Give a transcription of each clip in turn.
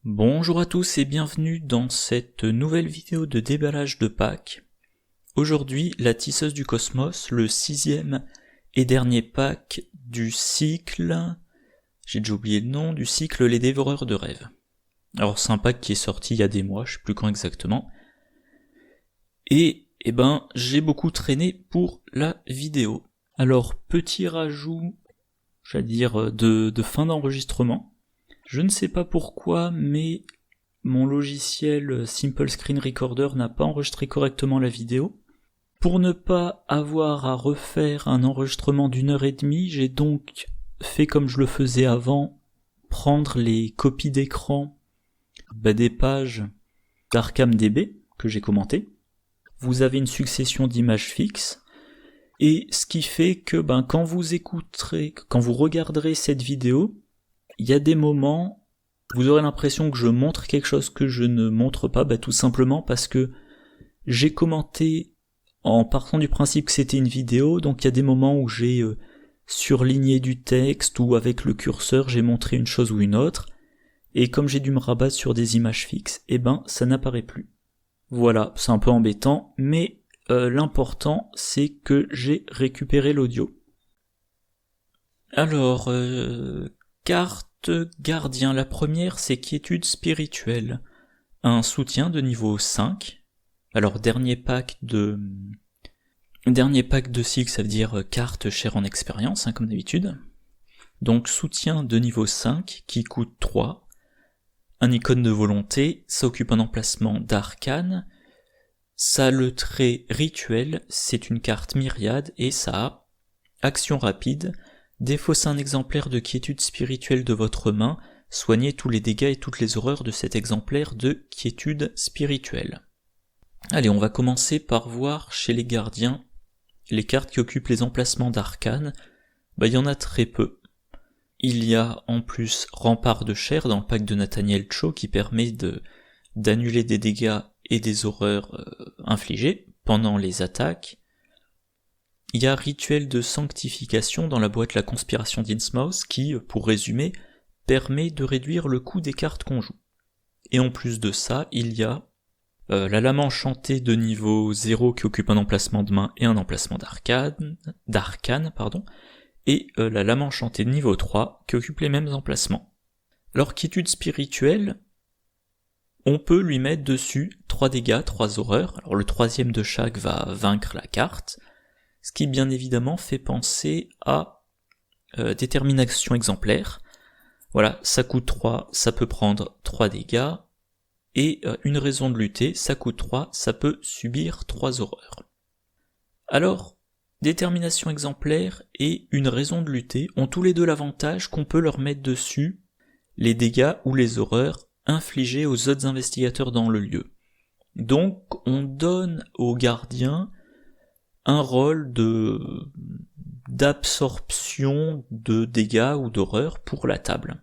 Bonjour à tous et bienvenue dans cette nouvelle vidéo de déballage de Pâques. Aujourd'hui, la tisseuse du cosmos, le 6e et dernier pack du cycle, j'ai déjà oublié le nom, du cycle Les Dévoreurs de Rêves. Alors c'est un pack qui est sorti il y a des mois, je sais plus quand exactement. Et j'ai beaucoup traîné pour la vidéo. Alors petit rajout, j'allais dire de fin d'enregistrement. Je ne sais pas pourquoi, mais mon logiciel Simple Screen Recorder n'a pas enregistré correctement la vidéo. Pour ne pas avoir à refaire un enregistrement d'1h30, j'ai donc fait comme je le faisais avant, prendre les copies d'écran des pages d'ArkhamDB que j'ai commentées. Vous avez une succession d'images fixes, et ce qui fait que quand vous regarderez cette vidéo, il y a des moments, vous aurez l'impression que je montre quelque chose que je ne montre pas, tout simplement parce que j'ai commenté en partant du principe que c'était une vidéo, donc il y a des moments où j'ai surligné du texte ou avec le curseur j'ai montré une chose ou une autre, et comme j'ai dû me rabattre sur des images fixes, ça n'apparaît plus. Voilà, c'est un peu embêtant, mais l'important c'est que j'ai récupéré l'audio. Alors, carte gardien, la première c'est quiétude spirituelle, un soutien de niveau 5, alors dernier pack de cycle, ça veut dire carte chère en expérience, comme d'habitude, donc soutien de niveau 5 qui coûte 3, un icône de volonté, ça occupe un emplacement d'arcane, ça a le trait rituel, c'est une carte myriade et ça a action rapide, défaussez un exemplaire de quiétude spirituelle de votre main, soignez tous les dégâts et toutes les horreurs de cet exemplaire de quiétude spirituelle. Allez, on va commencer par voir chez les gardiens les cartes qui occupent les emplacements d'arcane. Il y en a très peu. Il y a en plus Rempart de chair dans le pack de Nathaniel Cho qui permet d'annuler des dégâts et des horreurs infligées pendant les attaques. Il y a Rituel de sanctification dans la boîte La Conspiration d'Innsmouth qui, pour résumer, permet de réduire le coût des cartes qu'on joue. Et en plus de ça, il y a la lame enchantée de niveau 0 qui occupe un emplacement de main et un emplacement d'arcane, et la lame enchantée de niveau 3 qui occupe les mêmes emplacements. Alors quiétude spirituelle, on peut lui mettre dessus 3 dégâts, 3 horreurs, alors le troisième de chaque va vaincre la carte, ce qui bien évidemment fait penser à détermination exemplaire. Voilà, ça coûte 3, ça peut prendre 3 dégâts, et une raison de lutter, ça coûte 3, ça peut subir 3 horreurs. Alors, détermination exemplaire et une raison de lutter ont tous les deux l'avantage qu'on peut leur mettre dessus les dégâts ou les horreurs infligés aux autres investigateurs dans le lieu. Donc, on donne aux gardiens un rôle d'absorption de dégâts ou d'horreurs pour la table.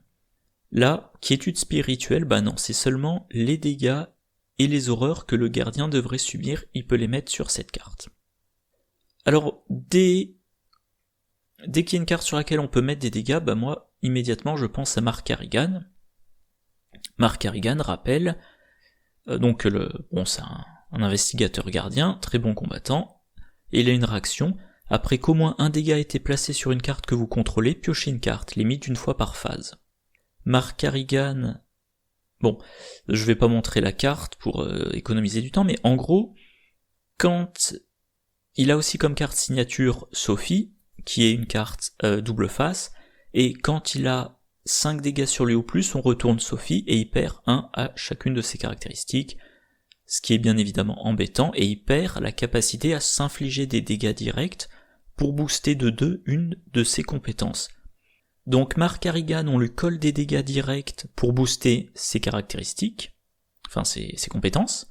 Là, quiétude spirituelle, non, c'est seulement les dégâts et les horreurs que le gardien devrait subir, il peut les mettre sur cette carte. Alors, dès qu'il y a une carte sur laquelle on peut mettre des dégâts, moi, immédiatement, je pense à Mark Harrigan. Mark Harrigan rappelle, c'est un investigateur gardien, très bon combattant, et il a une réaction, après qu'au moins un dégât ait été placé sur une carte que vous contrôlez, piochez une carte, limite une fois par phase. Mark Harrigan, je vais pas montrer la carte pour économiser du temps, mais en gros, quand il a aussi comme carte signature Sophie, qui est une carte double face, et quand il a 5 dégâts sur lui ou plus, on retourne Sophie et il perd 1 à chacune de ses caractéristiques, ce qui est bien évidemment embêtant, et il perd la capacité à s'infliger des dégâts directs pour booster de 2 une de ses compétences. Donc Mark Harrigan, on lui colle des dégâts directs pour booster ses caractéristiques, ses compétences.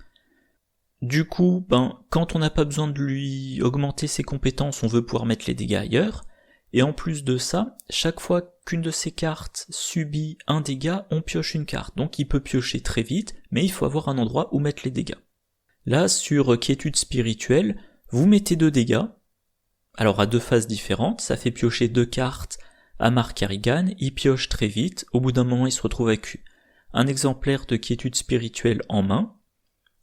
Du coup, quand on n'a pas besoin de lui augmenter ses compétences, on veut pouvoir mettre les dégâts ailleurs, et en plus de ça, chaque fois qu'une de ces cartes subit un dégât, on pioche une carte, donc il peut piocher très vite, mais il faut avoir un endroit où mettre les dégâts. Là, sur quiétude spirituelle, vous mettez 2 dégâts, alors à 2 phases différentes, ça fait piocher 2 cartes à Mark Harrigan, il pioche très vite, au bout d'un moment il se retrouve avec un exemplaire de quiétude spirituelle en main,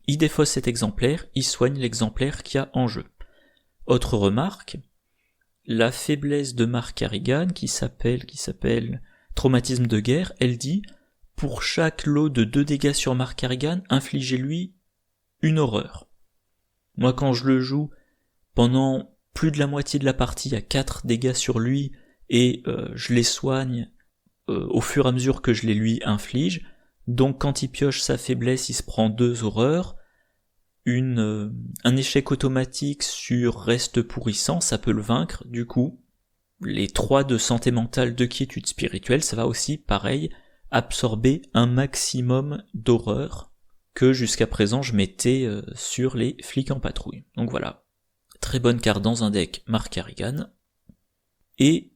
il défausse cet exemplaire, il soigne l'exemplaire qu'il y a en jeu. Autre remarque, la faiblesse de Mark Harrigan, qui s'appelle Traumatisme de guerre, elle dit « Pour chaque lot de 2 dégâts sur Mark Harrigan, infligez-lui une horreur. » Moi quand je le joue, pendant plus de la moitié de la partie, il y a 4 dégâts sur lui, et je les soigne au fur et à mesure que je les lui inflige. Donc quand il pioche sa faiblesse, il se prend 2 horreurs. Un échec automatique sur reste pourrissant, ça peut le vaincre. Du coup, les 3 de santé mentale, de quiétude spirituelle, ça va aussi, pareil, absorber un maximum d'horreur que jusqu'à présent je mettais sur les flics en patrouille. Donc voilà, très bonne carte dans un deck Mark Harrigan. Et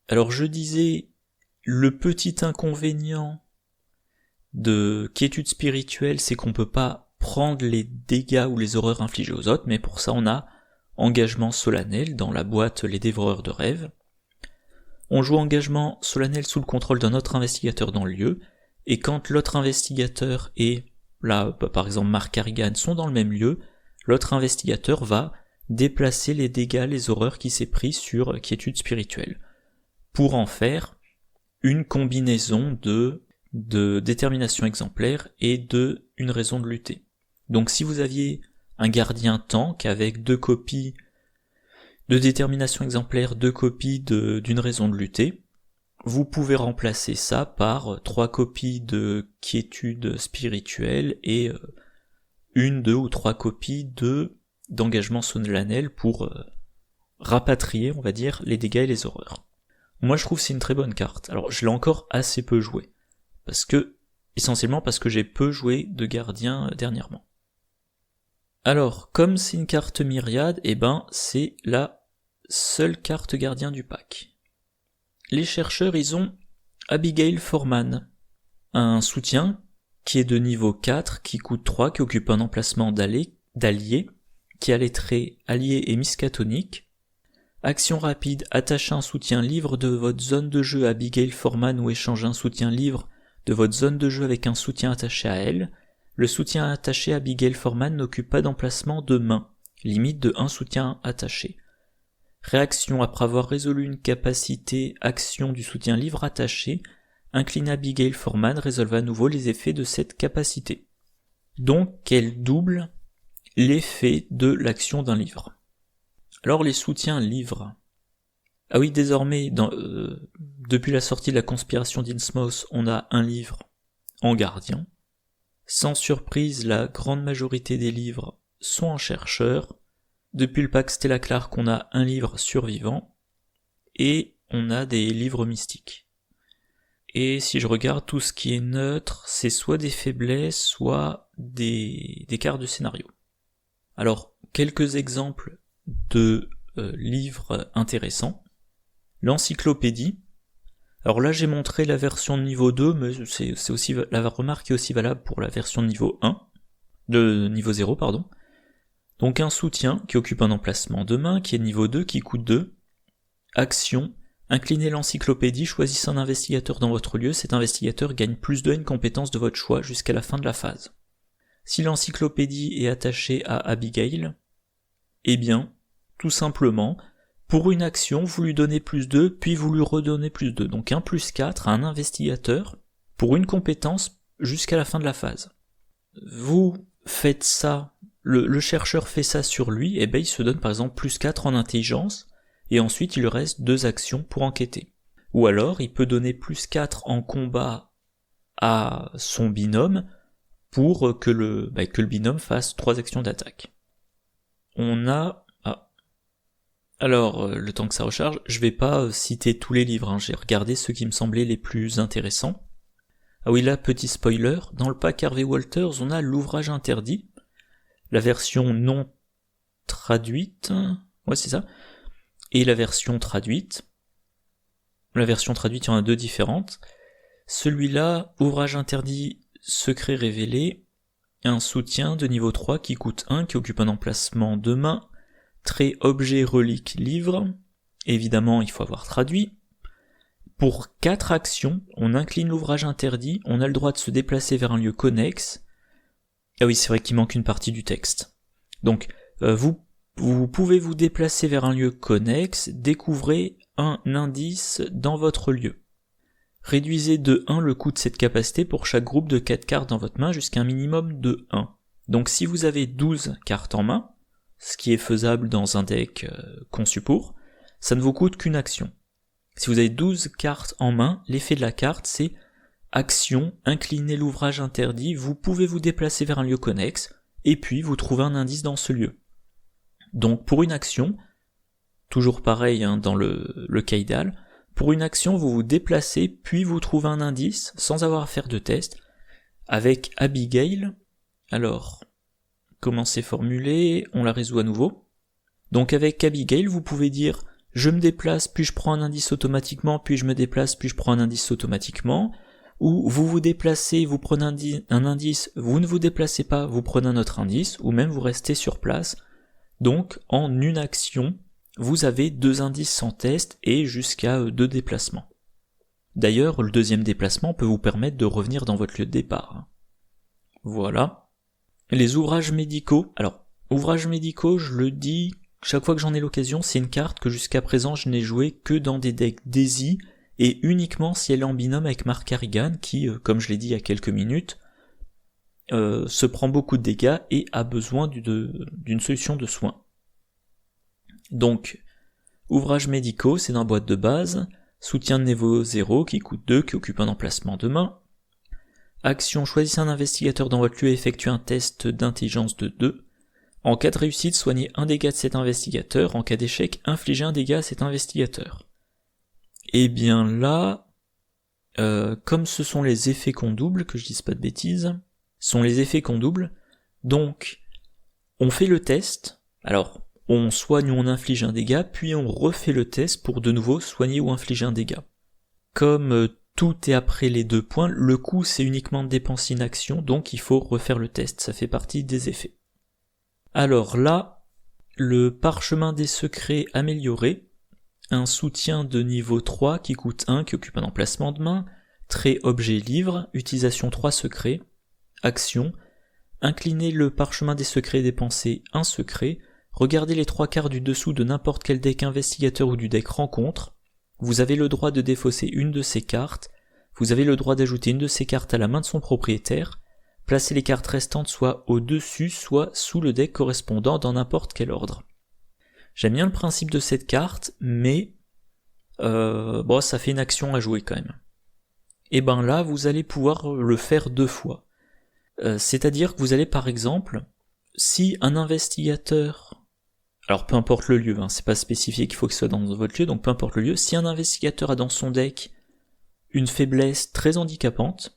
alors je disais, le petit inconvénient de quiétude spirituelle, c'est qu'on peut pas prendre les dégâts ou les horreurs infligées aux autres, mais pour ça on a engagement solennel dans la boîte Les Dévoreurs de Rêves. On joue engagement solennel sous le contrôle d'un autre investigateur dans le lieu, et quand l'autre investigateur et, là par exemple Mark Harrigan sont dans le même lieu, l'autre investigateur va déplacer les dégâts, les horreurs qui s'est pris sur quiétude spirituelle, pour en faire une combinaison de détermination exemplaire et de une raison de lutter. Donc si vous aviez un gardien tank avec 2 copies de détermination exemplaire, 2 copies d'une raison de lutter, vous pouvez remplacer ça par 3 copies de quiétude spirituelle et 1, 2 ou 3 copies d'engagement solennel pour rapatrier, on va dire, les dégâts et les horreurs. Moi je trouve que c'est une très bonne carte. Alors je l'ai encore assez peu joué, essentiellement parce que j'ai peu joué de gardien dernièrement. Alors, comme c'est une carte myriade, c'est la seule carte gardien du pack. Les chercheurs, ils ont Abigail Foreman, un soutien qui est de niveau 4, qui coûte 3, qui occupe un emplacement d'allié, qui a les traits allié et miskatonique. Action rapide, attachez un soutien livre de votre zone de jeu à Abigail Foreman ou échangez un soutien livre de votre zone de jeu avec un soutien attaché à elle. Le soutien attaché à Abigail Foreman n'occupe pas d'emplacement de main, limite de 1 soutien attaché. Réaction, après avoir résolu une capacité action du soutien livre attaché, inclinez Abigail Foreman, résolvez à nouveau les effets de cette capacité. Donc elle double l'effet de l'action d'un livre. Alors les soutiens livres. Ah oui, désormais, depuis la sortie de la conspiration d'Innsmouth, on a un livre en gardien. Sans surprise, la grande majorité des livres sont en chercheur. Depuis le pack Stella Clark, on a un livre survivant, et on a des livres mystiques. Et si je regarde tout ce qui est neutre, c'est soit des faiblesses, soit des cartes de scénario. Alors, quelques exemples de livres intéressants. L'encyclopédie. Alors là j'ai montré la version de niveau 2, mais c'est aussi, la remarque est aussi valable pour la version de niveau 1, de niveau 0 pardon. Donc un soutien qui occupe un emplacement de main, qui est niveau 2, qui coûte 2. Action, inclinez l'encyclopédie, choisissez un investigateur dans votre lieu, cet investigateur gagne plus 2 à une compétence de votre choix jusqu'à la fin de la phase. Si l'encyclopédie est attachée à Abigail, eh bien, tout simplement, pour une action, vous lui donnez plus 2, puis vous lui redonnez plus 2. Donc un plus 4 à un investigateur pour une compétence jusqu'à la fin de la phase. Vous faites ça, le chercheur fait ça sur lui, et il se donne par exemple plus 4 en intelligence, et ensuite il lui reste 2 actions pour enquêter. Ou alors il peut donner plus 4 en combat à son binôme pour que le binôme fasse 3 actions d'attaque. On a... Alors, le temps que ça recharge, je vais pas citer tous les livres, j'ai regardé ceux qui me semblaient les plus intéressants. Ah oui, là, petit spoiler, dans le pack Harvey Walters, on a l'ouvrage interdit, la version non traduite, ouais c'est ça, et la version traduite. La version traduite, il y en a 2 différentes. Celui-là, ouvrage interdit, secret révélé, un soutien de niveau 3 qui coûte 1, qui occupe un emplacement de main, trait objet relique livre, évidemment il faut avoir traduit. pour 4 actions, on incline l'ouvrage interdit, on a le droit de se déplacer vers un lieu connexe. Ah oui, c'est vrai qu'il manque une partie du texte. Donc, vous pouvez vous déplacer vers un lieu connexe, découvrez un indice dans votre lieu. Réduisez de 1 le coût de cette capacité pour chaque groupe de 4 cartes dans votre main jusqu'à un minimum de 1. Donc si vous avez 12 cartes en main, ce qui est faisable dans un deck conçu pour, ça ne vous coûte qu'une action. Si vous avez 12 cartes en main, l'effet de la carte c'est action, inclinez l'ouvrage interdit, vous pouvez vous déplacer vers un lieu connexe, et puis vous trouvez un indice dans ce lieu. Donc pour une action, toujours pareil dans le cas idéal, pour une action vous vous déplacez, puis vous trouvez un indice, sans avoir à faire de test. Avec Abigail, alors, comment c'est formulé, on la résout à nouveau. Donc avec Abigail, vous pouvez dire je me déplace, puis je prends un indice automatiquement, puis je me déplace, puis je prends un indice automatiquement, ou vous vous déplacez, vous prenez un indice, vous ne vous déplacez pas, vous prenez un autre indice, ou même vous restez sur place. Donc en une action, vous avez 2 indices sans test et jusqu'à 2 déplacements. D'ailleurs, le deuxième déplacement peut vous permettre de revenir dans votre lieu de départ. Voilà. Les ouvrages médicaux, alors, ouvrages médicaux, je le dis, chaque fois que j'en ai l'occasion, c'est une carte que jusqu'à présent je n'ai jouée que dans des decks Daisy, et uniquement si elle est en binôme avec Mark Harrigan, qui, comme je l'ai dit il y a quelques minutes, se prend beaucoup de dégâts et a besoin d'une solution de soin. Donc, ouvrages médicaux, c'est dans la boîte de base, soutien de niveau 0 qui coûte 2, qui occupe un emplacement de main. Action, choisissez un investigateur dans votre lieu et effectuez un test d'intelligence de 2. En cas de réussite, soignez un dégât de cet investigateur, en cas d'échec, infligez un dégât à cet investigateur. Et bien là, comme ce sont les effets qu'on double, que je dise pas de bêtises, ce sont les effets qu'on double, donc on fait le test, alors on soigne ou on inflige un dégât, puis on refait le test pour de nouveau soigner ou infliger un dégât. Comme tout est après les 2 points, le coût c'est uniquement de dépenser une action, donc il faut refaire le test, ça fait partie des effets. Alors là, le parchemin des secrets amélioré, un soutien de niveau 3 qui coûte 1, qui occupe un emplacement de main, trait objet livre, utilisation 3 secrets, action, inclinez le parchemin des secrets et dépensez un secret, regardez les 3 quarts du dessous de n'importe quel deck investigateur ou du deck rencontre, vous avez le droit de défausser une de ces cartes, vous avez le droit d'ajouter une de ces cartes à la main de son propriétaire, placez les cartes restantes soit au-dessus, soit sous le deck correspondant dans n'importe quel ordre. J'aime bien le principe de cette carte, mais ça fait une action à jouer quand même. Et ben là, vous allez pouvoir le faire 2 fois. C'est-à-dire que vous allez par exemple, si un investigateur, alors peu importe le lieu, c'est pas spécifié qu'il faut que ce soit dans votre lieu, donc peu importe le lieu, si un investigateur a dans son deck une faiblesse très handicapante,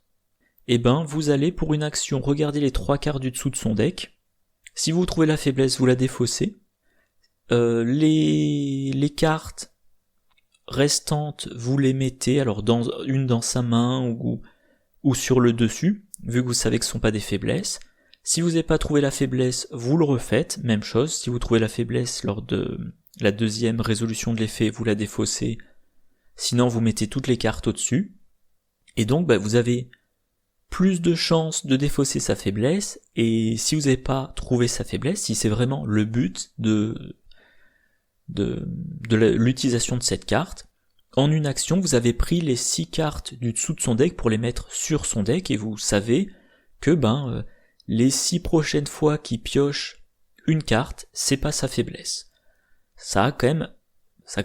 et ben vous allez pour une action regarder les 3 quarts du dessous de son deck, si vous trouvez la faiblesse, vous la défaussez, les cartes restantes, vous les mettez, alors une dans sa main ou sur le dessus, vu que vous savez que ce ne sont pas des faiblesses. Si vous n'avez pas trouvé la faiblesse, vous le refaites, même chose, si vous trouvez la faiblesse lors de la deuxième résolution de l'effet, vous la défaussez, sinon vous mettez toutes les cartes au-dessus, et donc vous avez plus de chances de défausser sa faiblesse, et si vous n'avez pas trouvé sa faiblesse, si c'est vraiment le but de l'utilisation de cette carte, en une action, vous avez pris les 6 cartes du dessous de son deck pour les mettre sur son deck, et vous savez que les 6 prochaines fois qu'il pioche une carte, c'est pas sa faiblesse. Ça a quand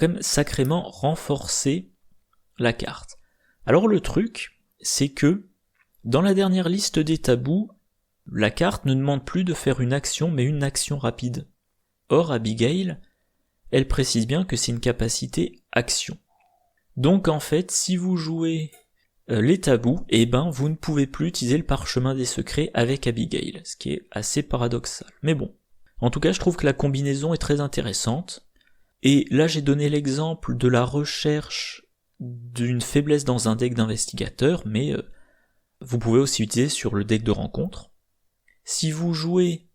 même sacrément renforcé la carte. Alors le truc, c'est que dans la dernière liste des tabous, la carte ne demande plus de faire une action, mais une action rapide. Or, Abigail, elle précise bien que c'est une capacité action. Donc en fait, si vous jouez les tabous, vous ne pouvez plus utiliser le parchemin des secrets avec Abigail, ce qui est assez paradoxal. Mais bon, en tout cas, je trouve que la combinaison est très intéressante. Et là, j'ai donné l'exemple de la recherche d'une faiblesse dans un deck d'investigateur, mais vous pouvez aussi utiliser sur le deck de rencontre. Si vous jouez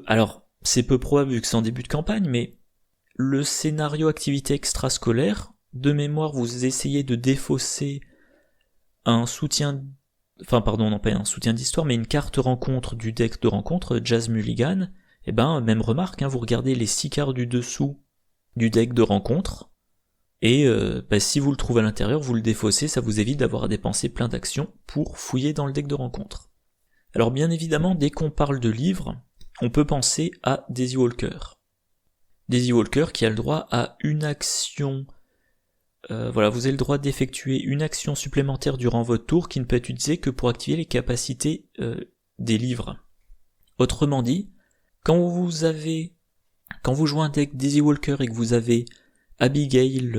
alors, c'est peu probable vu que c'est en début de campagne, mais le scénario activité extrascolaire, de mémoire, vous essayez de défausser un soutien... Enfin, pardon, non pas un soutien d'histoire, mais une carte rencontre du deck de rencontre, Jazz Mulligan, et même remarque, vous regardez les 6 cartes du dessous du deck de rencontre, et si vous le trouvez à l'intérieur, vous le défaussez, ça vous évite d'avoir à dépenser plein d'actions pour fouiller dans le deck de rencontre. Alors bien évidemment, dès qu'on parle de livres, on peut penser à Daisy Walker. Daisy Walker qui a le droit à une action... vous avez le droit d'effectuer une action supplémentaire durant votre tour qui ne peut être utilisée que pour activer les capacités des livres. Autrement dit, quand vous jouez un deck Daisy Walker et que vous avez Abigail,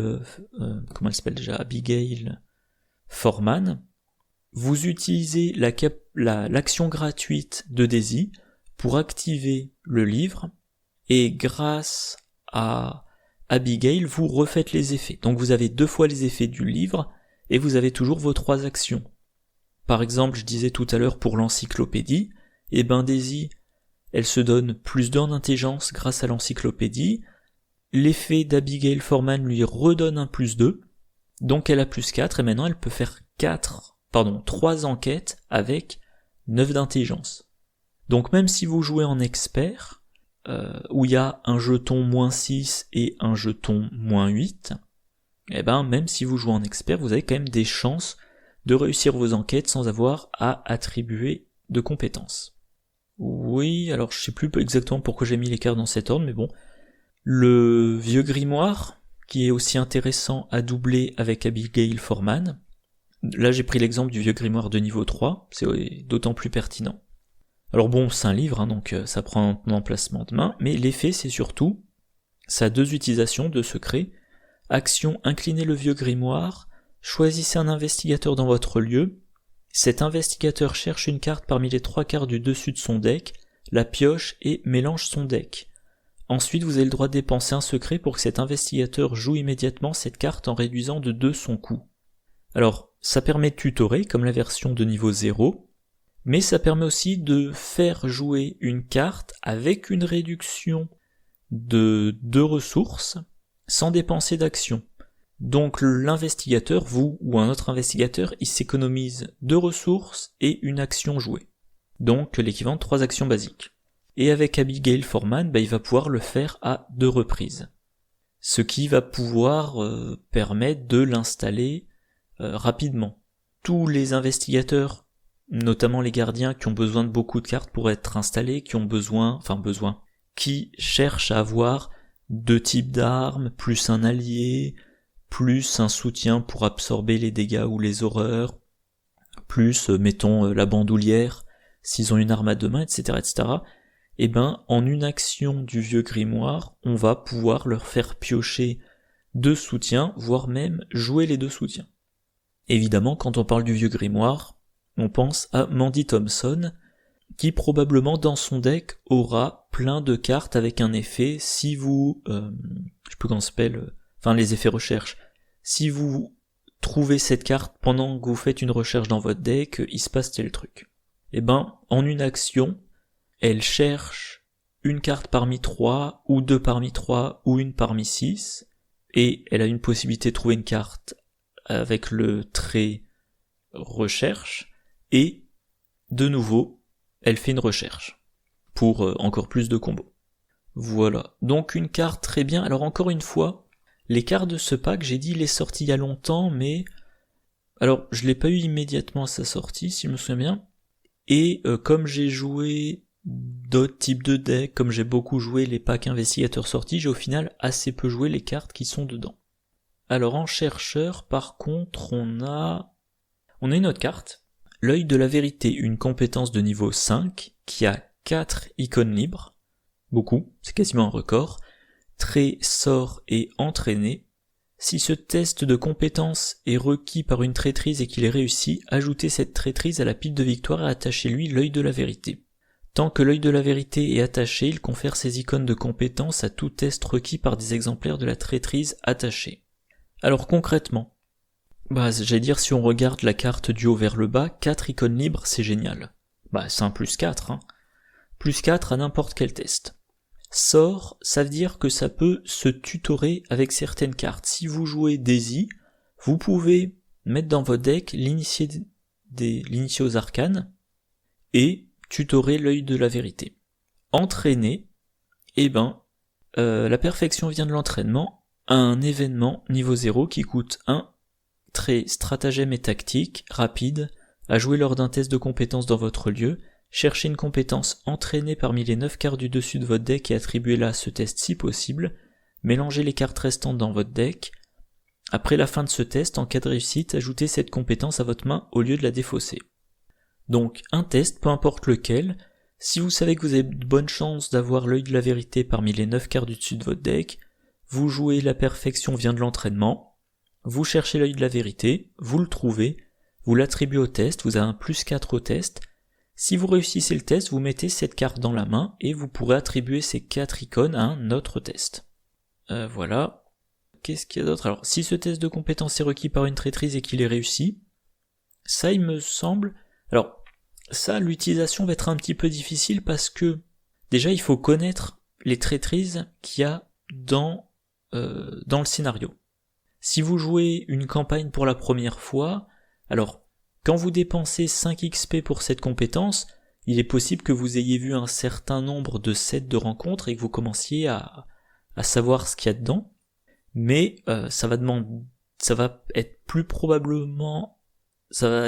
comment elle s'appelle déjà, Abigail Foreman, vous utilisez l'action gratuite de Daisy pour activer le livre, et grâce à Abigail, vous refaites les effets. Donc vous avez 2 fois les effets du livre, et vous avez toujours vos 3 actions. Par exemple, je disais tout à l'heure pour l'encyclopédie, Daisy, elle se donne plus 2 en intelligence grâce à l'encyclopédie, l'effet d'Abigail Foreman lui redonne un plus 2, donc elle a plus 4, et maintenant elle peut faire 3 enquêtes avec 9 d'intelligence. Donc même si vous jouez en expert, où il y a un jeton -6 et un jeton -8, même si vous jouez en expert, vous avez quand même des chances de réussir vos enquêtes sans avoir à attribuer de compétences. Oui, alors je sais plus exactement pourquoi j'ai mis les cartes dans cet ordre, mais bon. Le vieux grimoire, qui est aussi intéressant à doubler avec Abigail Foreman. Là j'ai pris l'exemple du vieux grimoire de niveau 3, c'est d'autant plus pertinent. Alors bon, c'est un livre, donc ça prend un emplacement de main, mais l'effet c'est surtout, ça a 2 utilisations, 2 secrets. Action, inclinez le vieux grimoire, choisissez un investigateur dans votre lieu, cet investigateur cherche une carte parmi les 3 cartes du dessus de son deck, la pioche et mélange son deck. Ensuite, vous avez le droit de dépenser un secret pour que cet investigateur joue immédiatement cette carte en réduisant de 2 son coût. Alors, ça permet de tutorer, comme la version de niveau 0, mais ça permet aussi de faire jouer une carte avec une réduction de 2 ressources, sans dépenser d'action. Donc l'investigateur, vous ou un autre investigateur, il s'économise 2 ressources et une action jouée. Donc l'équivalent de 3 actions basiques. Et avec Abigail Foreman, il va pouvoir le faire à 2 reprises. Ce qui va pouvoir permettre de l'installer rapidement. Tous les investigateurs, notamment les gardiens qui ont besoin de beaucoup de cartes pour être installés, qui cherchent à avoir 2 types d'armes, plus un allié, plus un soutien pour absorber les dégâts ou les horreurs, plus, la bandoulière, s'ils ont une arme à 2 mains, etc., etc., en une action du vieux grimoire, on va pouvoir leur faire piocher 2 soutiens, voire même jouer les 2 soutiens. Évidemment, quand on parle du vieux grimoire, on pense à Mandy Thompson, qui probablement dans son deck aura plein de cartes avec un effet, si vous... je sais plus comment ça s'appelle... les effets recherche. Si vous trouvez cette carte pendant que vous faites une recherche dans votre deck, il se passe tel truc. En une action, elle cherche une carte parmi 3, ou 2 parmi 3, ou une parmi 6, et elle a une possibilité de trouver une carte avec le trait recherche, et de nouveau, elle fait une recherche, pour encore plus de combos. Voilà, donc une carte très bien. Alors encore une fois, les cartes de ce pack, j'ai dit il est sorti il y a longtemps, mais... Alors, je l'ai pas eu immédiatement à sa sortie, si je me souviens bien, et comme j'ai joué d'autres types de decks, comme j'ai beaucoup joué les packs investigateurs sortis, j'ai au final assez peu joué les cartes qui sont dedans. Alors en chercheur, par contre, on a une autre carte, l'œil de la vérité, une compétence de niveau 5, qui a 4 icônes libres, beaucoup, c'est quasiment un record, trait, sort et entraîné. Si ce test de compétence est requis par une traîtrise et qu'il est réussi, ajoutez cette traîtrise à la pile de victoire et attachez-lui l'œil de la vérité. Tant que l'œil de la vérité est attaché, il confère ses icônes de compétence à tout test requis par des exemplaires de la traîtrise attachée. Alors concrètement, j'allais dire si on regarde la carte du haut vers le bas, 4 icônes libres c'est génial. C'est un plus 4, Plus 4 à n'importe quel test. Sort, ça veut dire que ça peut se tutorer avec certaines cartes. Si vous jouez Daisy, vous pouvez mettre dans votre deck l'initié aux arcanes et tutorer l'œil de la vérité. Entraîner, la perfection vient de l'entraînement, un événement niveau 0 qui coûte 1, trait stratagème et tactique, rapide, à jouer lors d'un test de compétence dans votre lieu. Cherchez une compétence entraînée parmi les 9 cartes du dessus de votre deck et attribuez-la à ce test si possible. Mélangez les cartes restantes dans votre deck. Après la fin de ce test, en cas de réussite, ajoutez cette compétence à votre main au lieu de la défausser. Donc un test, peu importe lequel, si vous savez que vous avez de bonnes chances d'avoir l'œil de la vérité parmi les 9 cartes du dessus de votre deck, vous jouez la perfection vient de l'entraînement, vous cherchez l'œil de la vérité, vous le trouvez, vous l'attribuez au test, vous avez un +4 au test. Si vous réussissez le test, vous mettez cette carte dans la main et vous pourrez attribuer ces 4 icônes à un autre test. Voilà. Qu'est-ce qu'il y a d'autre? Alors, si ce test de compétence est requis par une traîtrise et qu'il est réussi, ça il me semble... Alors, ça, l'utilisation va être un petit peu difficile parce que, déjà, il faut connaître les traîtrises qu'il y a dans le scénario. Si vous jouez une campagne pour la première fois, alors, quand vous dépensez 5 XP pour cette compétence, il est possible que vous ayez vu un certain nombre de sets de rencontres et que vous commenciez à savoir ce qu'il y a dedans, mais ça va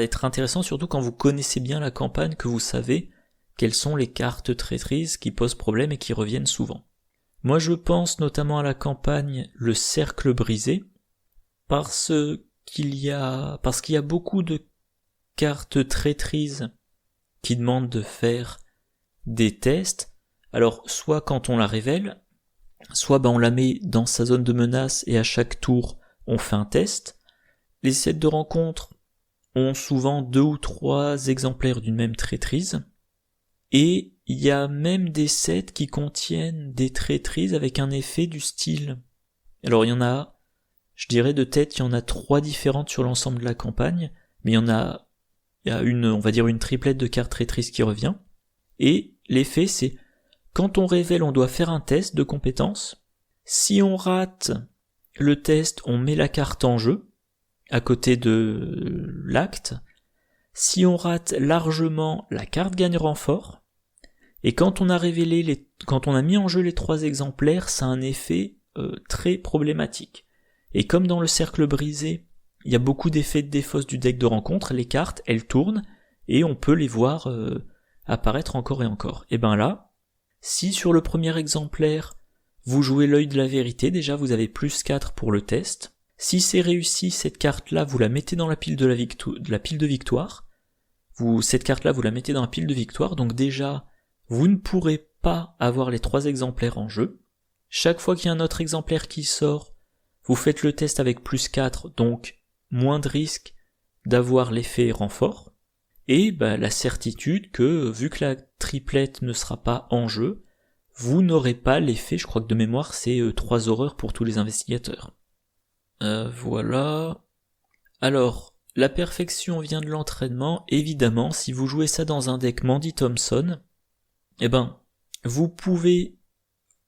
être intéressant surtout quand vous connaissez bien la campagne, que vous savez quelles sont les cartes traîtrises qui posent problème et qui reviennent souvent. Moi je pense notamment à la campagne Le Cercle Brisé, parce qu'il y a beaucoup de cartes traîtrises qui demandent de faire des tests. Alors soit quand on la révèle, soit on la met dans sa zone de menace et à chaque tour on fait un test. Les sets de rencontres ont souvent 2 ou 3 exemplaires d'une même traîtrise, et il y a même des sets qui contiennent des traîtrises avec un effet du style. Alors il y en a, je dirais de tête, il y en a 3 différentes sur l'ensemble de la campagne, mais il y a on va dire une triplette de cartes traîtrises qui revient, et l'effet c'est, quand on révèle, on doit faire un test de compétence. Si on rate le test, on met la carte en jeu, à côté de l'acte. Si on rate largement, la carte gagne renfort. Et quand on a mis en jeu les 3 exemplaires, ça a un effet très problématique. Et comme dans le cercle brisé, il y a beaucoup d'effets de défausse du deck de rencontre, les cartes, elles tournent, et on peut les voir apparaître encore et encore. Et ben là, si sur le premier exemplaire, vous jouez l'œil de la vérité, déjà vous avez +4 pour le test. Si c'est réussi, cette carte-là, vous la mettez dans la pile de victoire. Cette carte-là, vous la mettez dans la pile de victoire, donc déjà, vous ne pourrez pas avoir les 3 exemplaires en jeu. Chaque fois qu'il y a un autre exemplaire qui sort, vous faites le test avec +4, donc moins de risque d'avoir l'effet renfort. Et la certitude que, vu que la triplette ne sera pas en jeu, vous n'aurez pas l'effet, je crois que de mémoire, c'est 3 horreurs pour tous les investigateurs. Voilà. Alors, la perfection vient de l'entraînement, évidemment, si vous jouez ça dans un deck Mandy Thompson, vous pouvez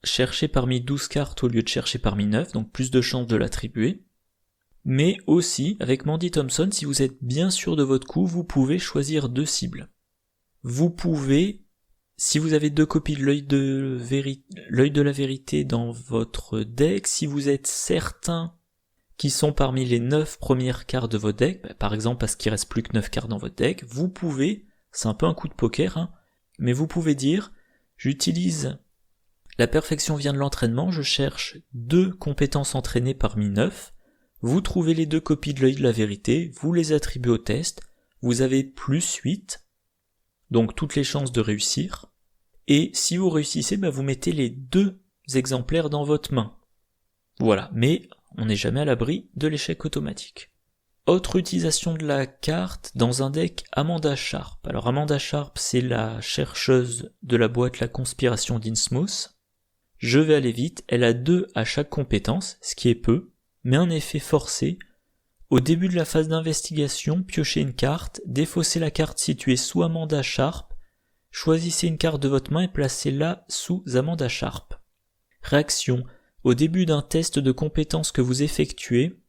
chercher parmi 12 cartes au lieu de chercher parmi 9, donc plus de chances de l'attribuer. Mais aussi, avec Mandy Thompson, si vous êtes bien sûr de votre coup, vous pouvez choisir 2 cibles. Vous pouvez, si vous avez 2 copies de l'œil de la vérité dans votre deck, si vous êtes certain qui sont parmi les 9 premières cartes de votre deck, par exemple parce qu'il reste plus que 9 cartes dans votre deck, vous pouvez, c'est un peu un coup de poker, mais vous pouvez dire, j'utilise la perfection vient de l'entraînement, je cherche 2 compétences entraînées parmi 9, vous trouvez les 2 copies de l'œil de la vérité, vous les attribuez au test, vous avez +8, donc toutes les chances de réussir, et si vous réussissez, vous mettez les 2 exemplaires dans votre main. Voilà, mais on n'est jamais à l'abri de l'échec automatique. Autre utilisation de la carte dans un deck Amanda Sharp. Alors Amanda Sharp, c'est la chercheuse de la boîte La Conspiration d'Innsmouth. Je vais aller vite, elle a 2 à chaque compétence, ce qui est peu, mais un effet forcé. Au début de la phase d'investigation, piochez une carte, défaussez la carte située sous Amanda Sharp, choisissez une carte de votre main et placez-la sous Amanda Sharp. Réaction. Au début d'un test de compétences que vous effectuez,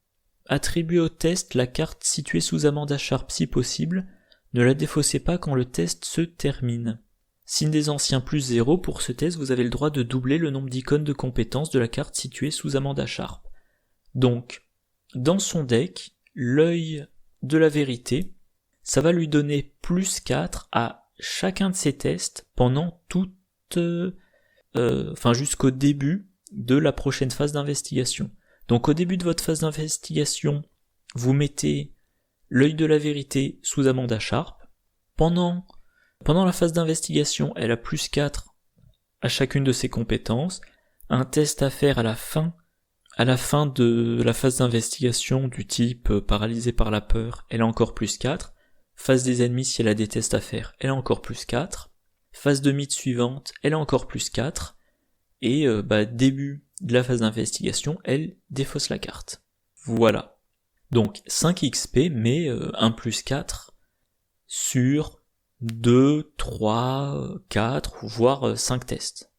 attribuez au test la carte située sous amende à Sharp si possible, ne la défaussez pas quand le test se termine. Signe des anciens plus 0, pour ce test vous avez le droit de doubler le nombre d'icônes de compétences de la carte située sous amende à Sharp. Donc, dans son deck, l'œil de la vérité, ça va lui donner plus 4 à chacun de ses tests pendant jusqu'au début de la prochaine phase d'investigation. Donc au début de votre phase d'investigation, vous mettez l'œil de la vérité sous amende à Sharp. Pendant la phase d'investigation, elle a plus 4 à chacune de ses compétences. Un test à faire à la fin de la phase d'investigation du type paralysé par la peur, elle a encore plus 4. Phase des ennemis, si elle a des tests à faire, elle a encore plus 4. Phase de mythe suivante, elle a encore plus 4. Et début de la phase d'investigation, elle défausse la carte. Voilà. Donc 5 XP, mais 1 plus 4 sur 2, 3, 4, voire 5 tests.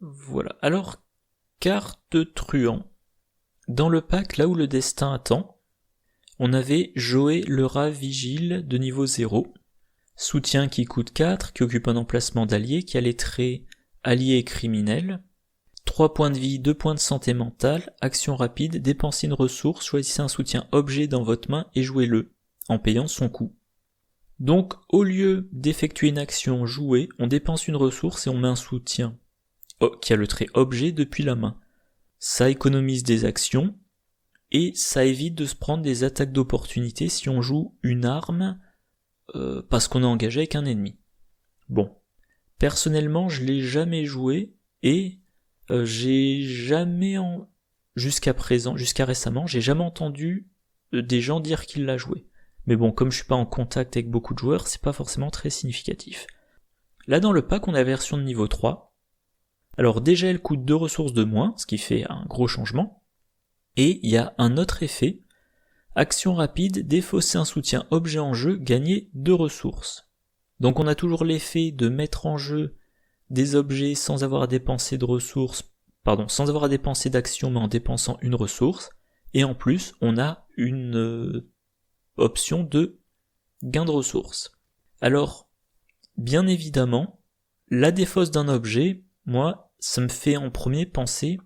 Voilà. Alors, carte truand. Dans le pack, là où le destin attend, on avait Joé le rat vigile de niveau 0, soutien qui coûte 4, qui occupe un emplacement d'allié, qui a les traits allié et criminel, 3 points de vie, 2 points de santé mentale, action rapide, dépensez une ressource, choisissez un soutien objet dans votre main et jouez-le, en payant son coût. Donc, au lieu d'effectuer une action jouée, on dépense une ressource et on met un soutien qui a le trait objet depuis la main. Ça économise des actions, et ça évite de se prendre des attaques d'opportunité si on joue une arme parce qu'on est engagé avec un ennemi. Bon, personnellement je l'ai jamais joué, et j'ai jamais jusqu'à récemment, j'ai jamais entendu des gens dire qu'ils l'a joué. Mais bon, comme je suis pas en contact avec beaucoup de joueurs, c'est pas forcément très significatif. Là dans le pack, on a la version de niveau 3. Alors déjà elle coûte 2 ressources de moins, ce qui fait un gros changement. Et il y a un autre effet. Action rapide, défausser un soutien objet en jeu, gagner 2 ressources. Donc on a toujours l'effet de mettre en jeu des objets sans avoir à dépenser sans avoir à dépenser d'action, mais en dépensant une ressource. Et en plus, on a une option de gain de ressources. Alors, bien évidemment, la défausse d'un objet, moi, ça me fait en premier penser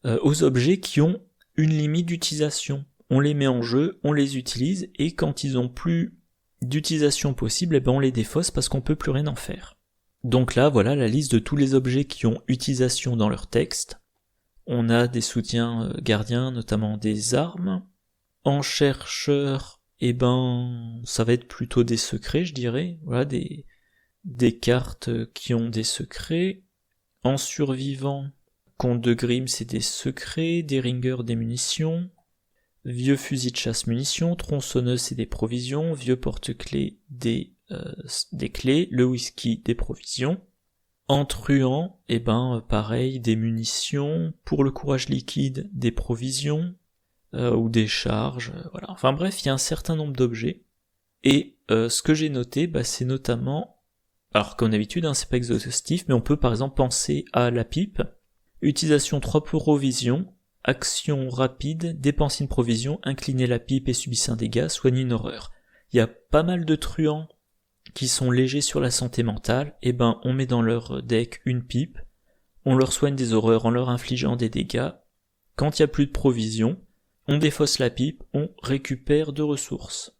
aux objets qui ont une limite d'utilisation. On les met en jeu, on les utilise, et quand ils ont plus d'utilisation possible, on les défausse parce qu'on peut plus rien en faire. Donc là, voilà la liste de tous les objets qui ont utilisation dans leur texte. On a des soutiens gardiens, notamment des armes. En chercheur, ça va être plutôt des secrets, je dirais. Voilà, des cartes qui ont des secrets. En survivant, Comte de Grimm, c'est des secrets, des ringers, des munitions, vieux fusil de chasse munitions, tronçonneuse, c'est des provisions, vieux porte-clés, des clés, le whisky, des provisions. En truand, pareil, des munitions, pour le courage liquide, des provisions, ou des charges, voilà. Enfin bref, il y a un certain nombre d'objets. Et ce que j'ai noté, c'est notamment, alors comme d'habitude, c'est pas exhaustif, mais on peut par exemple penser à la pipe. Utilisation 3 provisions, action rapide, dépenser une provision, incliner la pipe et subissez un dégât, soigner une horreur. Il y a pas mal de truands qui sont légers sur la santé mentale, on met dans leur deck une pipe, on leur soigne des horreurs en leur infligeant des dégâts. Quand il n'y a plus de provisions, on défausse la pipe, on récupère 2 ressources.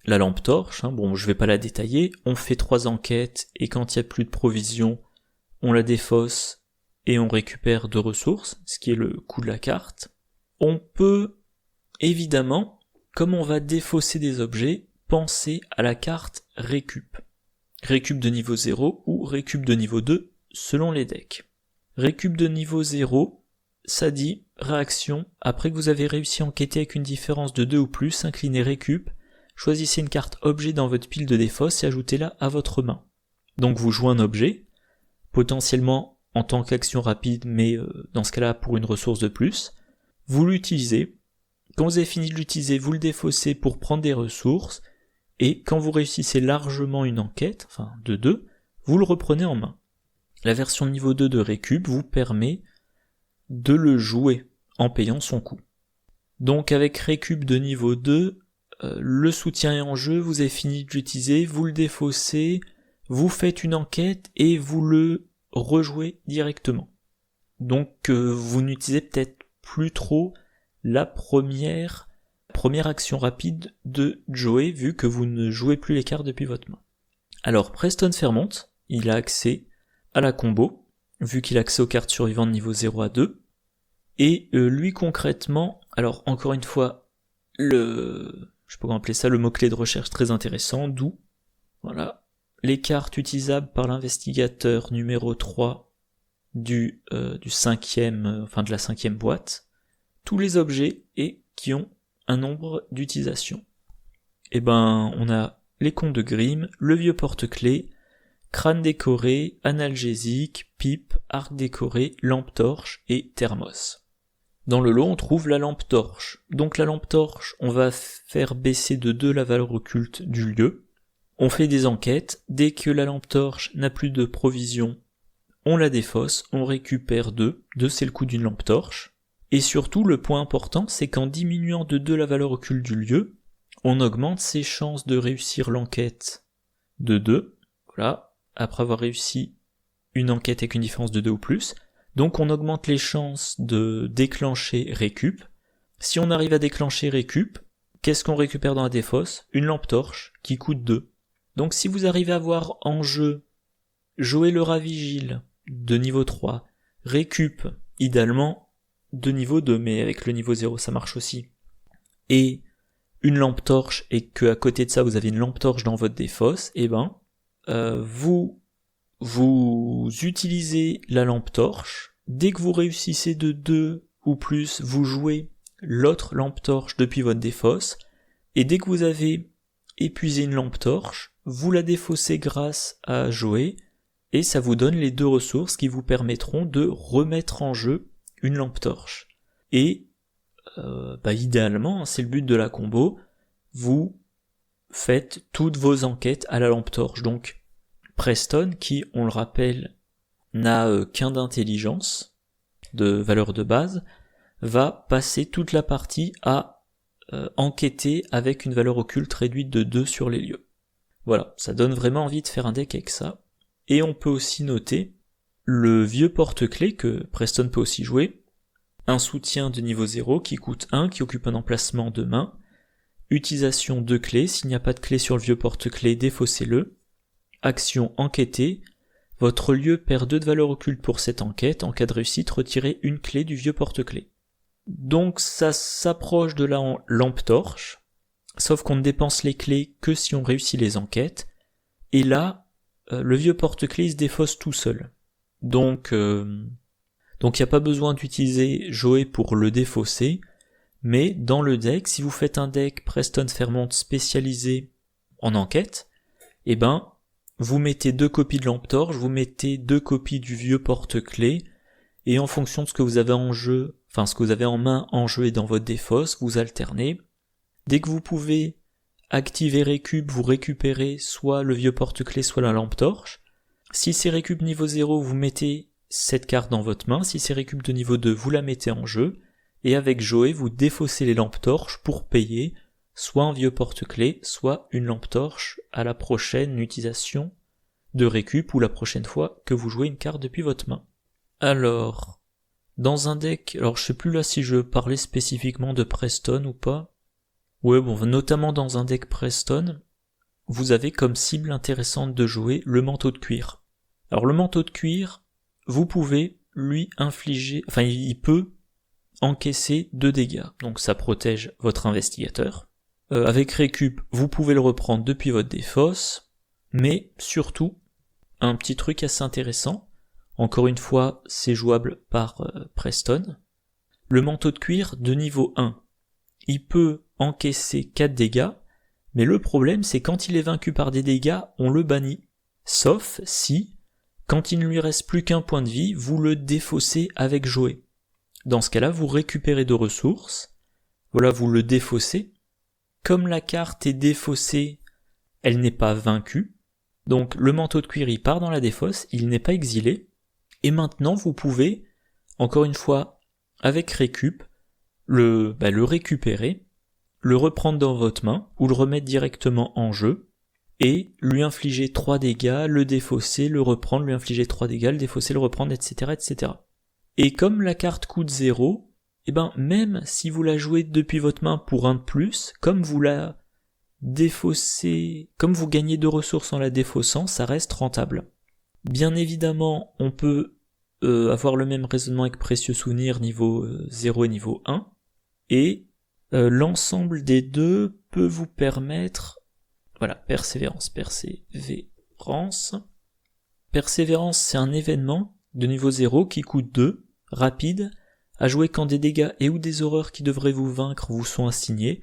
La lampe torche, je vais pas la détailler, on fait 3 enquêtes, et quand il n'y a plus de provisions, on la défausse, et on récupère 2 ressources, ce qui est le coût de la carte. On peut, évidemment, comme on va défausser des objets, penser à la carte récup. Récup de niveau 0 ou récup de niveau 2, selon les decks. Récup de niveau 0, ça dit, réaction, après que vous avez réussi à enquêter avec une différence de 2 ou plus, inclinez récup, choisissez une carte objet dans votre pile de défausse et ajoutez-la à votre main. Donc vous jouez un objet, potentiellement en tant qu'action rapide, mais dans ce cas-là pour une ressource de plus, vous l'utilisez, quand vous avez fini de l'utiliser, vous le défaussez pour prendre des ressources, et quand vous réussissez largement une enquête, de 2, vous le reprenez en main. La version niveau 2 de récup vous permet de le jouer en payant son coût. Donc avec récup de niveau 2, le soutien est en jeu, vous avez fini de l'utiliser, vous le défaussez, vous faites une enquête et vous le rejouez directement. Donc vous n'utilisez peut-être plus trop la première action rapide de Joey vu que vous ne jouez plus les cartes depuis votre main. Alors Preston Fairmont, il a accès à la combo, vu qu'il a accès aux cartes survivantes de niveau 0 à 2, et lui concrètement, alors encore une fois, je peux appeler ça le mot-clé de recherche très intéressant, d'où, voilà, les cartes utilisables par l'investigateur numéro 3 de la 5e boîte, tous les objets et qui ont un nombre d'utilisations. Et on a les contes de Grimm, le vieux porte-clés, crâne décoré, analgésique, pipe, arc décoré, lampe torche et thermos. Dans le lot, on trouve la lampe torche. Donc la lampe torche, on va faire baisser de 2 la valeur occulte du lieu. On fait des enquêtes. Dès que la lampe torche n'a plus de provisions, on la défausse, on récupère 2. 2, c'est le coût d'une lampe torche. Et surtout, le point important, c'est qu'en diminuant de 2 la valeur occulte du lieu, on augmente ses chances de réussir l'enquête de 2. Voilà, après avoir réussi une enquête avec une différence de 2 ou plus. Donc on augmente les chances de déclencher récup. Si on arrive à déclencher récup, qu'est-ce qu'on récupère dans la défausse ? Une lampe torche qui coûte 2. Donc si vous arrivez à avoir en jeu Joey le rat vigile de niveau 3, récup idéalement de niveau 2, mais avec le niveau 0 ça marche aussi, et une lampe torche, et que à côté de ça vous avez une lampe torche dans votre défausse, vous utilisez la lampe torche. Dès que vous réussissez de 2 ou plus, vous jouez l'autre lampe torche depuis votre défausse, et dès que vous avez épuisé une lampe torche, vous la défaussez grâce à Joey, et ça vous donne les 2 ressources qui vous permettront de remettre en jeu une lampe torche. Et idéalement, c'est le but de la combo, vous faites toutes vos enquêtes à la lampe torche. Donc Preston, qui, on le rappelle, n'a qu'un d'intelligence, de valeur de base, va passer toute la partie à enquêter avec une valeur occulte réduite de 2 sur les lieux. Voilà, ça donne vraiment envie de faire un deck avec ça. Et on peut aussi noter le vieux porte-clés que Preston peut aussi jouer, un soutien de niveau 0 qui coûte 1, qui occupe un emplacement de main, utilisation de clés, s'il n'y a pas de clé sur le vieux porte-clés, défaussez-le, action enquêter, votre lieu perd 2 de valeur occulte pour cette enquête, en cas de réussite, retirez une clé du vieux porte-clés. Donc ça s'approche de la lampe torche, sauf qu'on ne dépense les clés que si on réussit les enquêtes, et là, le vieux porte-clés se défausse tout seul. Donc il n'y a pas besoin d'utiliser Joey pour le défausser, mais dans le deck, si vous faites un deck Preston Fairmont spécialisé en enquête, vous mettez 2 copies de lampe torche, vous mettez 2 copies du vieux porte-clés, et en fonction de ce que vous avez en jeu, ce que vous avez en main en jeu et dans votre défausse, vous alternez. Dès que vous pouvez activer récup, vous récupérez soit le vieux porte-clés, soit la lampe torche. Si c'est récup niveau 0, vous mettez cette carte dans votre main. Si c'est récup de niveau 2, vous la mettez en jeu. Et avec Joey, vous défaussez les lampes torches pour payer soit un vieux porte-clés, soit une lampe torche à la prochaine utilisation de récup ou la prochaine fois que vous jouez une carte depuis votre main. Alors, dans un deck, je sais plus là si je parlais spécifiquement de Preston ou pas. Ouais, notamment dans un deck Preston, vous avez comme cible intéressante de jouer le manteau de cuir. Alors le manteau de cuir, vous pouvez lui infliger, il peut encaisser 2 dégâts, donc ça protège votre investigateur. Avec récup, vous pouvez le reprendre depuis votre défausse, mais surtout, un petit truc assez intéressant, encore une fois, c'est jouable par Preston. Le manteau de cuir de niveau 1, il peut encaisser 4 dégâts, mais le problème c'est quand il est vaincu par des dégâts, on le bannit. Sauf si, quand il ne lui reste plus qu'un point de vie, vous le défaussez avec Joey. Dans ce cas-là, vous récupérez 2 ressources, voilà, vous le défaussez. Comme la carte est défaussée, elle n'est pas vaincue, donc le manteau de cuir il part dans la défausse, il n'est pas exilé, et maintenant vous pouvez, encore une fois, avec récup, le récupérer, le reprendre dans votre main, ou le remettre directement en jeu, et lui infliger 3 dégâts, le défausser, le reprendre, lui infliger 3 dégâts, le défausser, le reprendre, etc., etc. Et comme la carte coûte 0, même si vous la jouez depuis votre main pour 1 de plus, comme vous la défaussez, comme vous gagnez 2 ressources en la défaussant, ça reste rentable. Bien évidemment, on peut avoir le même raisonnement avec Précieux Souvenir niveau 0 et niveau 1, et l'ensemble des deux peut vous permettre, voilà, Persévérance. Persévérance, c'est un événement de niveau 0 qui coûte 2, rapide, à jouer quand des dégâts et ou des horreurs qui devraient vous vaincre vous sont assignés,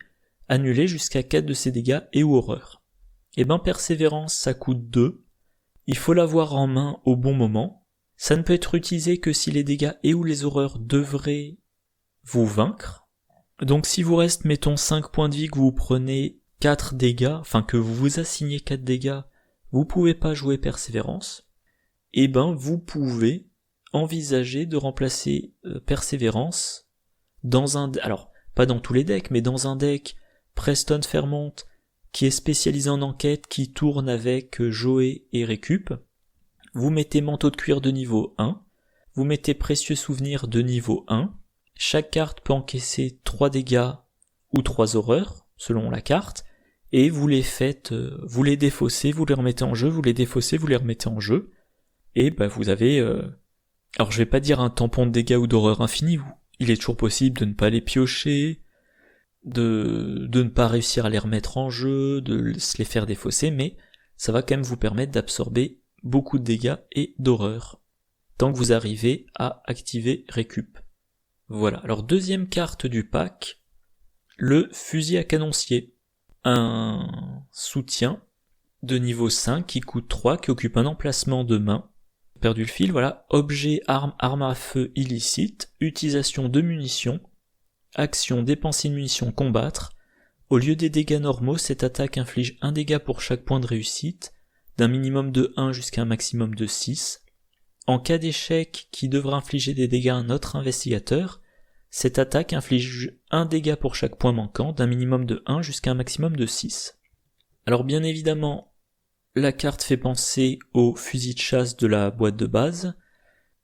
annulez jusqu'à 4 de ces dégâts et ou horreurs. Persévérance, ça coûte 2, il faut l'avoir en main au bon moment, ça ne peut être utilisé que si les dégâts et ou les horreurs devraient vous vaincre. Donc si vous reste, mettons 5 points de vie, que vous prenez 4 dégâts, enfin que vous vous assignez 4 dégâts, vous pouvez pas jouer Persévérance, vous pouvez envisager de remplacer Persévérance dans un, alors pas dans tous les decks, mais dans un deck Preston Fairmont qui est spécialisé en enquête, qui tourne avec Joé et Récup. Vous mettez Manteau de cuir de niveau 1, vous mettez Précieux Souvenir de niveau 1, chaque carte peut encaisser 3 dégâts ou 3 horreurs, selon la carte, et vous les faites, vous les défaussez, vous les remettez en jeu, vous les défaussez, vous les remettez en jeu, et vous avez, alors je vais pas dire un tampon de dégâts ou d'horreur infini, il est toujours possible de ne pas les piocher, de ne pas réussir à les remettre en jeu, de se les faire défausser, mais ça va quand même vous permettre d'absorber beaucoup de dégâts et d'horreur, tant que vous arrivez à activer Récup. Voilà, alors deuxième carte du pack, le fusil à canoncier, un soutien de niveau 5 qui coûte 3, qui occupe un emplacement de main. Perdu le fil, voilà, objet, arme à feu illicite, utilisation de munitions, action, dépenser une munition, combattre. Au lieu des dégâts normaux, cette attaque inflige 1 dégât pour chaque point de réussite, d'un minimum de 1 jusqu'à un maximum de 6. En cas d'échec qui devra infliger des dégâts à un autre investigateur, cette attaque inflige 1 dégât pour chaque point manquant, d'un minimum de 1 jusqu'à un maximum de 6. Alors bien évidemment, la carte fait penser au fusil de chasse de la boîte de base,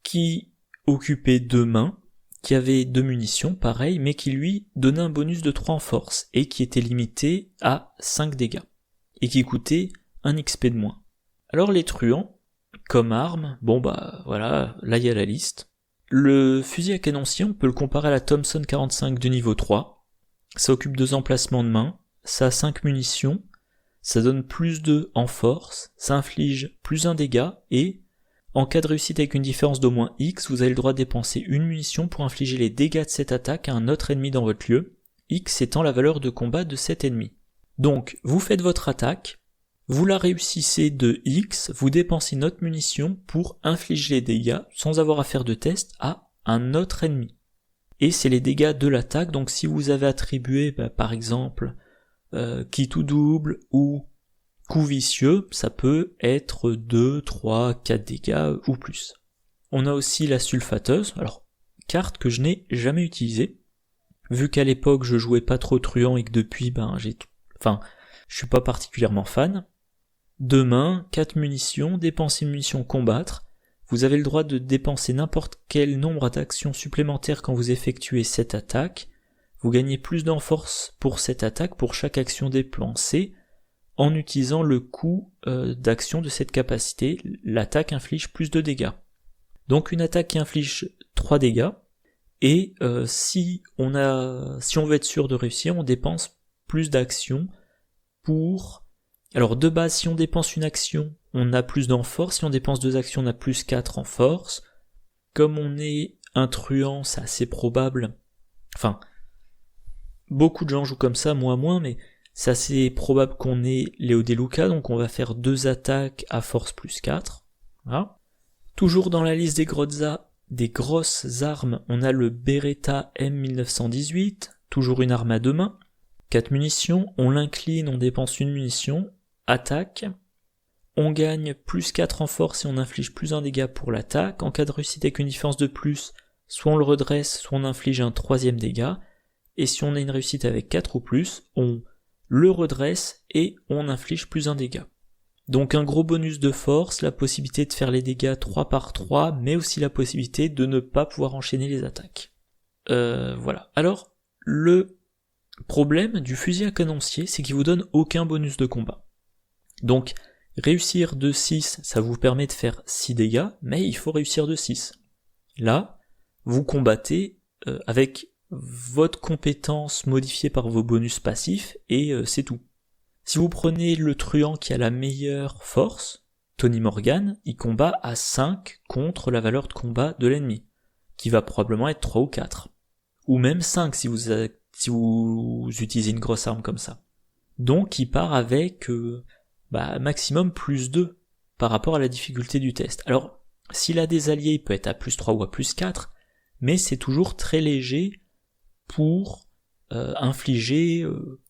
qui occupait 2 mains, qui avait 2 munitions, pareil, mais qui lui donnait un bonus de 3 en force, et qui était limité à 5 dégâts, et qui coûtait 1 XP de moins. Alors les truands, comme arme, voilà, là il y a la liste. Le fusil à canoncier, on peut le comparer à la Thompson 45 de niveau 3. Ça occupe 2 emplacements de main, ça a 5 munitions, ça donne plus 2 en force, ça inflige plus 1 dégât, et en cas de réussite avec une différence d'au moins X, vous avez le droit de dépenser une munition pour infliger les dégâts de cette attaque à un autre ennemi dans votre lieu, X étant la valeur de combat de cet ennemi. Donc, vous faites votre attaque, vous la réussissez de X, vous dépensez une autre munition pour infliger les dégâts, sans avoir à faire de test, à un autre ennemi. Et c'est les dégâts de l'attaque, donc si vous avez attribué, par exemple, qui tout double ou coup vicieux, ça peut être 2, 3, 4 dégâts ou plus. On a aussi la sulfateuse, alors carte que je n'ai jamais utilisée, vu qu'à l'époque je jouais pas trop truand et que depuis je suis pas particulièrement fan. 2 mains, 4 munitions, dépenser une munition, combattre. Vous avez le droit de dépenser n'importe quel nombre d'actions supplémentaires quand vous effectuez cette attaque. Vous gagnez plus d'enforce pour cette attaque pour chaque action dépensée en utilisant le coût d'action de cette capacité. L'attaque inflige plus de dégâts. Donc une attaque qui inflige 3 dégâts, et si on veut être sûr de réussir, on dépense plus d'actions pour... Alors de base, si on dépense une action, on a plus d'en force, si on dépense 2 actions, on a plus 4 en force. Comme on est un truand, c'est assez probable, beaucoup de gens jouent comme ça, moi moins, mais c'est assez probable qu'on ait Léo Deluca, donc on va faire 2 attaques à force plus 4. Voilà. Toujours dans la liste des grosses armes, on a le Beretta M1918, toujours une arme à 2 mains, 4 munitions, on l'incline, on dépense une munition, attaque, on gagne plus 4 en force et on inflige plus 1 dégât pour l'attaque, en cas de réussite avec une différence de plus, soit on le redresse, soit on inflige un 3e dégât, et si on a une réussite avec 4 ou plus, on le redresse et on inflige plus un dégât. Donc un gros bonus de force, la possibilité de faire les dégâts 3 par 3, mais aussi la possibilité de ne pas pouvoir enchaîner les attaques. Voilà. Alors, le problème du fusil à canoncier, c'est qu'il vous donne aucun bonus de combat. Donc, réussir de 6, ça vous permet de faire 6 dégâts, mais il faut réussir de 6. Là, vous combattez avec votre compétence modifiée par vos bonus passifs, et c'est tout. Si vous prenez le truand qui a la meilleure force, Tony Morgan, il combat à 5 contre la valeur de combat de l'ennemi, qui va probablement être 3 ou 4. Ou même 5 si vous utilisez une grosse arme comme ça. Donc il part avec maximum plus 2 par rapport à la difficulté du test. Alors, s'il a des alliés, il peut être à plus 3 ou à plus 4, mais c'est toujours très léger pour infliger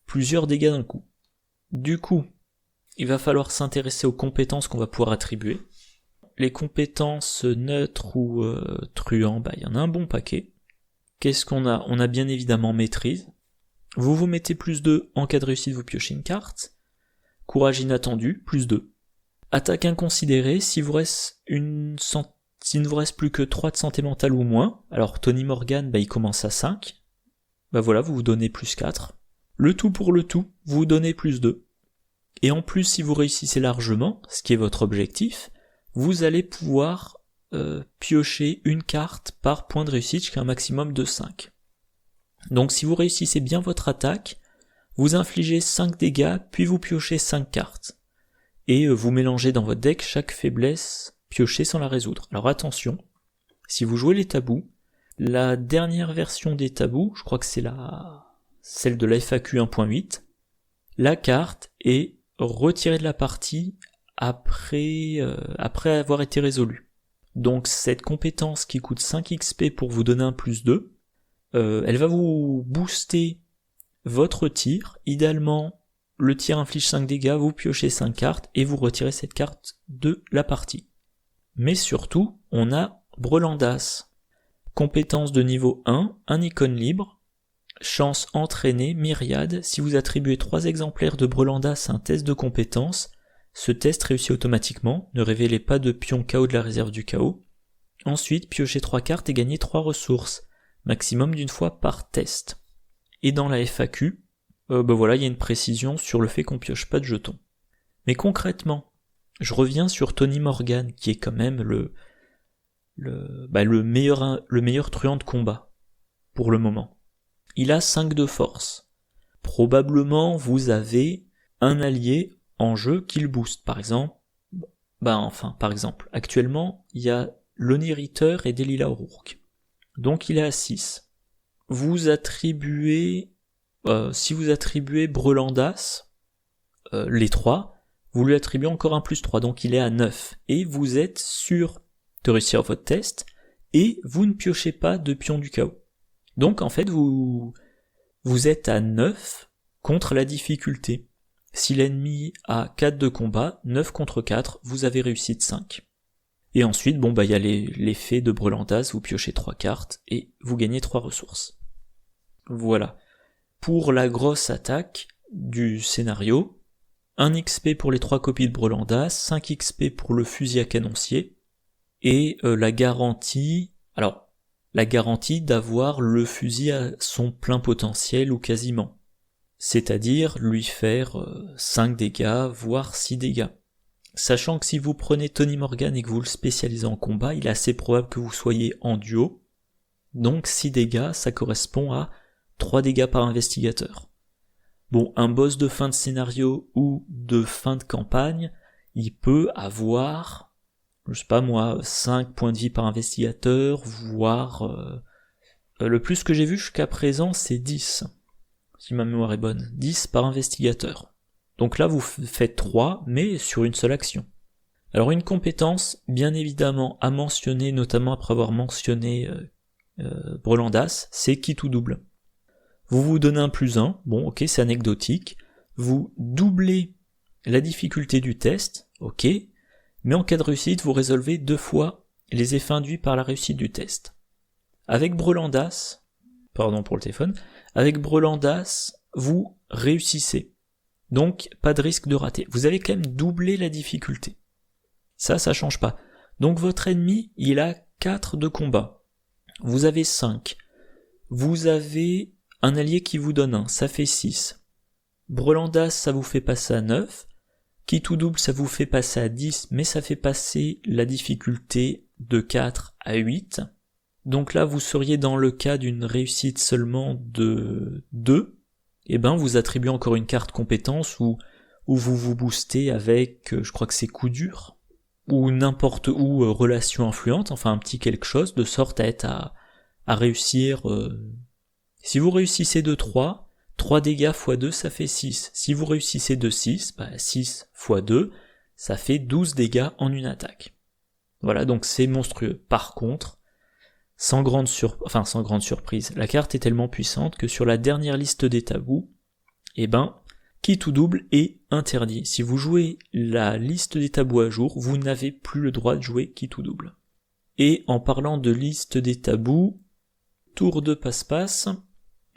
plusieurs dégâts d'un coup. Du coup, il va falloir s'intéresser aux compétences qu'on va pouvoir attribuer. Les compétences neutres ou truands, il y en a un bon paquet. Qu'est-ce qu'on a ? On a bien évidemment maîtrise. Vous mettez plus 2, en cas de réussite vous piochez une carte. Courage inattendu, plus 2. Attaque inconsidérée, s'il ne vous reste plus que 3 de santé mentale ou moins, alors Tony Morgan, il commence à 5. Voilà, vous donnez plus 4. Le tout pour le tout, vous donnez plus 2. Et en plus, si vous réussissez largement, ce qui est votre objectif, vous allez pouvoir piocher une carte par point de réussite jusqu'à un maximum de 5. Donc si vous réussissez bien votre attaque, vous infligez 5 dégâts, puis vous piochez 5 cartes. Et vous mélangez dans votre deck chaque faiblesse piochée sans la résoudre. Alors attention, si vous jouez les tabous, la dernière version des tabous, je crois que c'est celle de la FAQ 1.8, la carte est retirée de la partie après avoir été résolue. Donc cette compétence qui coûte 5 XP pour vous donner un plus 2, elle va vous booster votre tir. Idéalement, le tir inflige 5 dégâts, vous piochez 5 cartes et vous retirez cette carte de la partie. Mais surtout, on a Brelandas. Compétence de niveau 1, un icône libre, chance entraînée, myriade. Si vous attribuez 3 exemplaires de Brelandas à un test de compétence, ce test réussit automatiquement, ne révélez pas de pion KO de la réserve du KO. Ensuite, piochez 3 cartes et gagnez 3 ressources, maximum d'une fois par test. Et dans la FAQ, il y a une précision sur le fait qu'on pioche pas de jetons. Mais concrètement, je reviens sur Tony Morgan, qui est quand même le meilleur truand de combat, pour le moment. Il a 5 de force. Probablement, vous avez un allié en jeu qui le booste, par exemple. Actuellement, il y a Lonnie Ritter et Delilah O'Rourke. Donc il est à 6. Si vous attribuez Brelandas, les 3, vous lui attribuez encore un plus 3, donc il est à 9. Et vous êtes sûr de réussir votre test, et vous ne piochez pas de pion du chaos. Donc en fait, vous êtes à 9 contre la difficulté. Si l'ennemi a 4 de combat, 9 contre 4, vous avez réussi de 5. Et ensuite, il y a l'effet de Brelandas, vous piochez 3 cartes, et vous gagnez 3 ressources. Voilà. Pour la grosse attaque du scénario, 1 XP pour les 3 copies de Brelandas, 5 XP pour le fusil à canoncier, et la garantie d'avoir le fusil à son plein potentiel ou quasiment. C'est-à-dire lui faire 5 dégâts, voire 6 dégâts. Sachant que si vous prenez Tony Morgan et que vous le spécialisez en combat, il est assez probable que vous soyez en duo. Donc 6 dégâts, ça correspond à 3 dégâts par investigateur. Bon, un boss de fin de scénario ou de fin de campagne, il peut avoir, 5 points de vie par investigateur, voire... le plus que j'ai vu jusqu'à présent, c'est 10. Si ma mémoire est bonne. 10 par investigateur. Donc là, vous faites 3, mais sur une seule action. Alors une compétence, bien évidemment, à mentionner, notamment après avoir mentionné Brelandas, c'est quitte ou double. Vous vous donnez un plus 1, bon ok, c'est anecdotique. Vous doublez la difficulté du test, ok, mais en cas de réussite, vous résolvez 2 fois les effets induits par la réussite du test. Avec Brelandas, pardon pour le téléphone, avec Brelandas, vous réussissez. Donc, pas de risque de rater. Vous avez quand même doublé la difficulté. Ça change pas. Donc votre ennemi, il a 4 de combat. Vous avez 5. Vous avez un allié qui vous donne 1, ça fait 6. Brelandas, ça vous fait passer à 9. Qui tout double, ça vous fait passer à 10, mais ça fait passer la difficulté de 4 à 8. Donc là, vous seriez dans le cas d'une réussite seulement de 2. Et ben, vous attribuez encore une carte compétence où vous vous boostez avec, je crois que c'est coup dur, ou n'importe où relation influente, enfin un petit quelque chose, de sorte à être à réussir. Si vous réussissez de 3 dégâts x 2, ça fait 6. Si vous réussissez de 6, 6 x 2, ça fait 12 dégâts en une attaque. Voilà, donc c'est monstrueux. Par contre, sans grande surprise, la carte est tellement puissante que sur la dernière liste des tabous, qui tout double est interdit. Si vous jouez la liste des tabous à jour, vous n'avez plus le droit de jouer qui tout double. Et en parlant de liste des tabous, tour de passe-passe.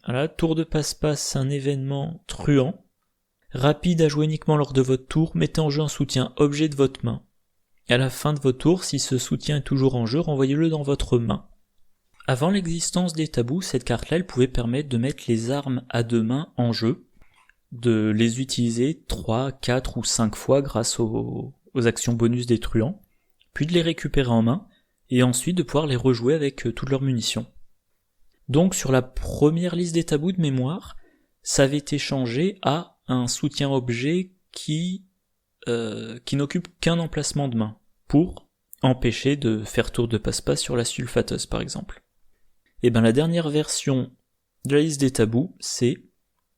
Voilà, tour de passe-passe, c'est un événement truand. Rapide à jouer uniquement lors de votre tour, mettez en jeu un soutien objet de votre main. Et à la fin de votre tour, si ce soutien est toujours en jeu, renvoyez-le dans votre main. Avant l'existence des tabous, cette carte-là, elle pouvait permettre de mettre les armes à 2 mains en jeu, de les utiliser 3, 4 ou 5 fois grâce aux actions bonus des truands, puis de les récupérer en main, et ensuite de pouvoir les rejouer avec toutes leurs munitions. Donc sur la première liste des tabous de mémoire, ça avait été changé à un soutien objet qui n'occupe qu'un emplacement de main, pour empêcher de faire tour de passe-passe sur la sulfateuse par exemple. Et la dernière version de la liste des tabous, c'est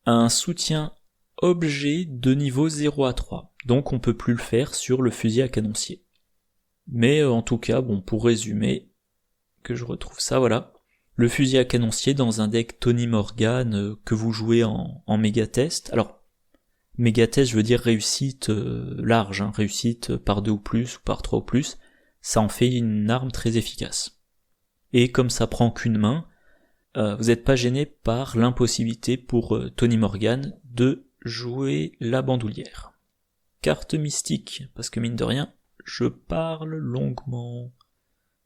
un soutien objet de niveau 0 à 3, donc on peut plus le faire sur le fusil à canoncier. Mais en tout cas, pour résumer, que je retrouve ça, voilà, le fusil à canoncier dans un deck Tony Morgan que vous jouez en méga test. Alors, méga test, je veux dire réussite large, réussite par 2 ou plus, ou par 3 ou plus, ça en fait une arme très efficace. Et comme ça prend qu'une main, vous n'êtes pas gêné par l'impossibilité pour Tony Morgan de jouer la bandoulière. Carte mystique, parce que mine de rien, je parle longuement.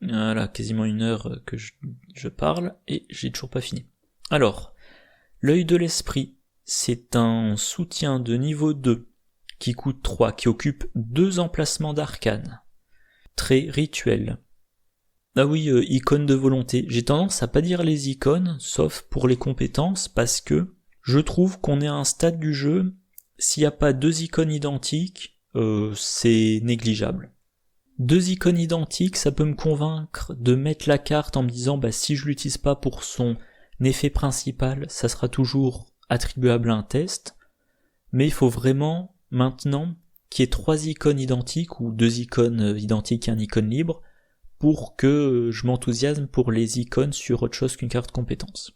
Voilà, quasiment 1 heure que je parle, et j'ai toujours pas fini. Alors, l'œil de l'esprit, c'est un soutien de niveau 2, qui coûte 3, qui occupe 2 emplacements d'arcane. Très rituel. Ah oui, icône de volonté. J'ai tendance à pas dire les icônes, sauf pour les compétences, parce que je trouve qu'on est à un stade du jeu, s'il n'y a pas 2 icônes identiques, c'est négligeable. 2 icônes identiques, ça peut me convaincre de mettre la carte en me disant si je l'utilise pas pour son effet principal, ça sera toujours attribuable à un test, mais il faut vraiment maintenant qu'il y ait 3 icônes identiques ou 2 icônes identiques et un icône libre pour que je m'enthousiasme pour les icônes sur autre chose qu'une carte compétence.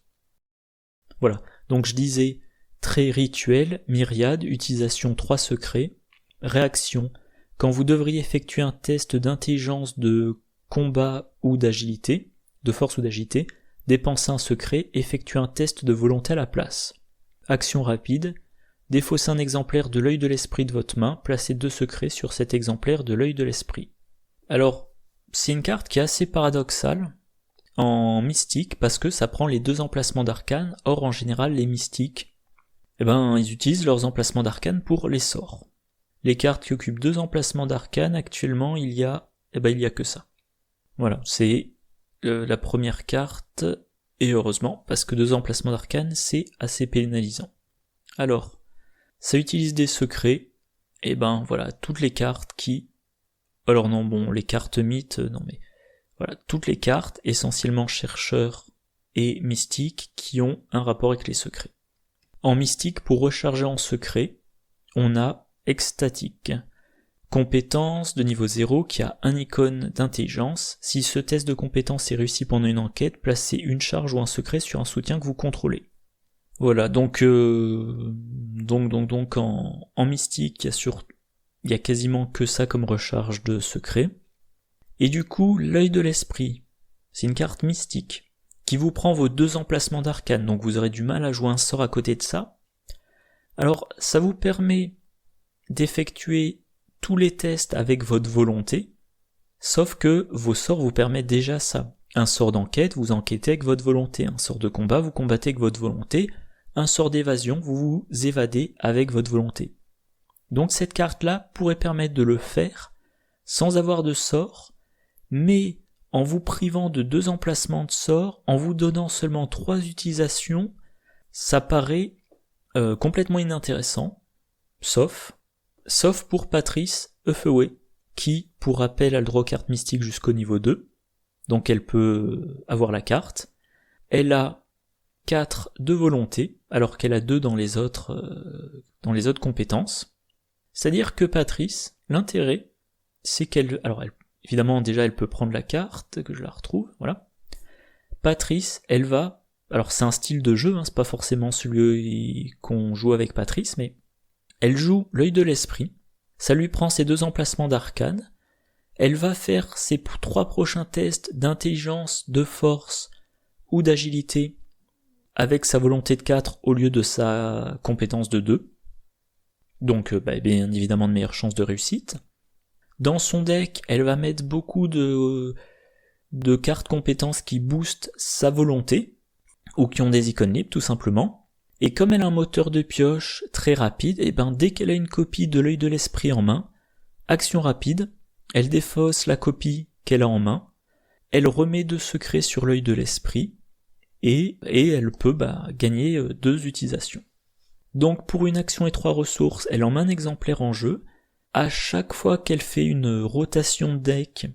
Voilà, donc je disais trait rituel, myriade, utilisation 3 secrets, réaction, quand vous devriez effectuer un test d'intelligence, de combat ou d'agilité, de force ou d'agilité, dépensez un secret, effectuez un test de volonté à la place. Action rapide, défaussez un exemplaire de l'œil de l'esprit de votre main, placez 2 secrets sur cet exemplaire de l'œil de l'esprit. Alors, c'est une carte qui est assez paradoxale en mystique parce que ça prend les 2 emplacements d'arcane, or en général les mystiques, ils utilisent leurs emplacements d'arcane pour les sorts. Les cartes qui occupent 2 emplacements d'arcane, actuellement il y a que ça. Voilà, c'est la première carte, et heureusement, parce que 2 emplacements d'arcane c'est assez pénalisant. Alors, ça utilise des secrets, et voilà, toutes les cartes qui... Alors non, les cartes mythes, non mais... Voilà, toutes les cartes, essentiellement chercheurs et mystiques, qui ont un rapport avec les secrets. En mystique, pour recharger en secret, on a extatique. Compétence de niveau 0 qui a un icône d'intelligence. Si ce test de compétence est réussi pendant une enquête, placez une charge ou un secret sur un soutien que vous contrôlez. Voilà, donc en mystique, il y a quasiment que ça comme recharge de secret. Et du coup, l'œil de l'esprit, c'est une carte mystique qui vous prend vos 2 emplacements d'arcane, donc vous aurez du mal à jouer un sort à côté de ça. Alors ça vous permet d'effectuer tous les tests avec votre volonté, sauf que vos sorts vous permettent déjà ça. Un sort d'enquête, vous enquêtez avec votre volonté. Un sort de combat, vous combattez avec votre volonté. Un sort d'évasion, vous vous évadez avec votre volonté. Donc cette carte-là pourrait permettre de le faire sans avoir de sort, mais en vous privant de 2 emplacements de sort, en vous donnant seulement 3 utilisations, ça paraît complètement inintéressant, sauf pour Patrice Euphéoué, qui, pour rappel, a le droit aux cartes mystiques jusqu'au niveau 2, donc elle peut avoir la carte. Elle a 4 de volonté, alors qu'elle a 2 dans les autres compétences. C'est-à-dire que Patrice, l'intérêt, c'est qu'elle... Alors, évidemment, déjà, elle peut prendre la carte, que je la retrouve, voilà. Patrice, elle va... Alors, c'est un style de jeu, c'est pas forcément celui qu'on joue avec Patrice, mais elle joue l'œil de l'esprit, ça lui prend ses 2 emplacements d'arcane, elle va faire ses 3 prochains tests d'intelligence, de force ou d'agilité avec sa volonté de 4 au lieu de sa compétence de 2. Donc bien évidemment de meilleures chances de réussite. Dans son deck, elle va mettre beaucoup de cartes compétences qui boostent sa volonté, ou qui ont des icônes libres tout simplement. Et comme elle a un moteur de pioche très rapide, dès qu'elle a une copie de l'œil de l'esprit en main, action rapide, elle défausse la copie qu'elle a en main, elle remet 2 secrets sur l'œil de l'esprit, et elle peut gagner 2 utilisations. Donc pour une action et 3 ressources, elle en met un exemplaire en jeu. À chaque fois qu'elle fait une rotation de deck,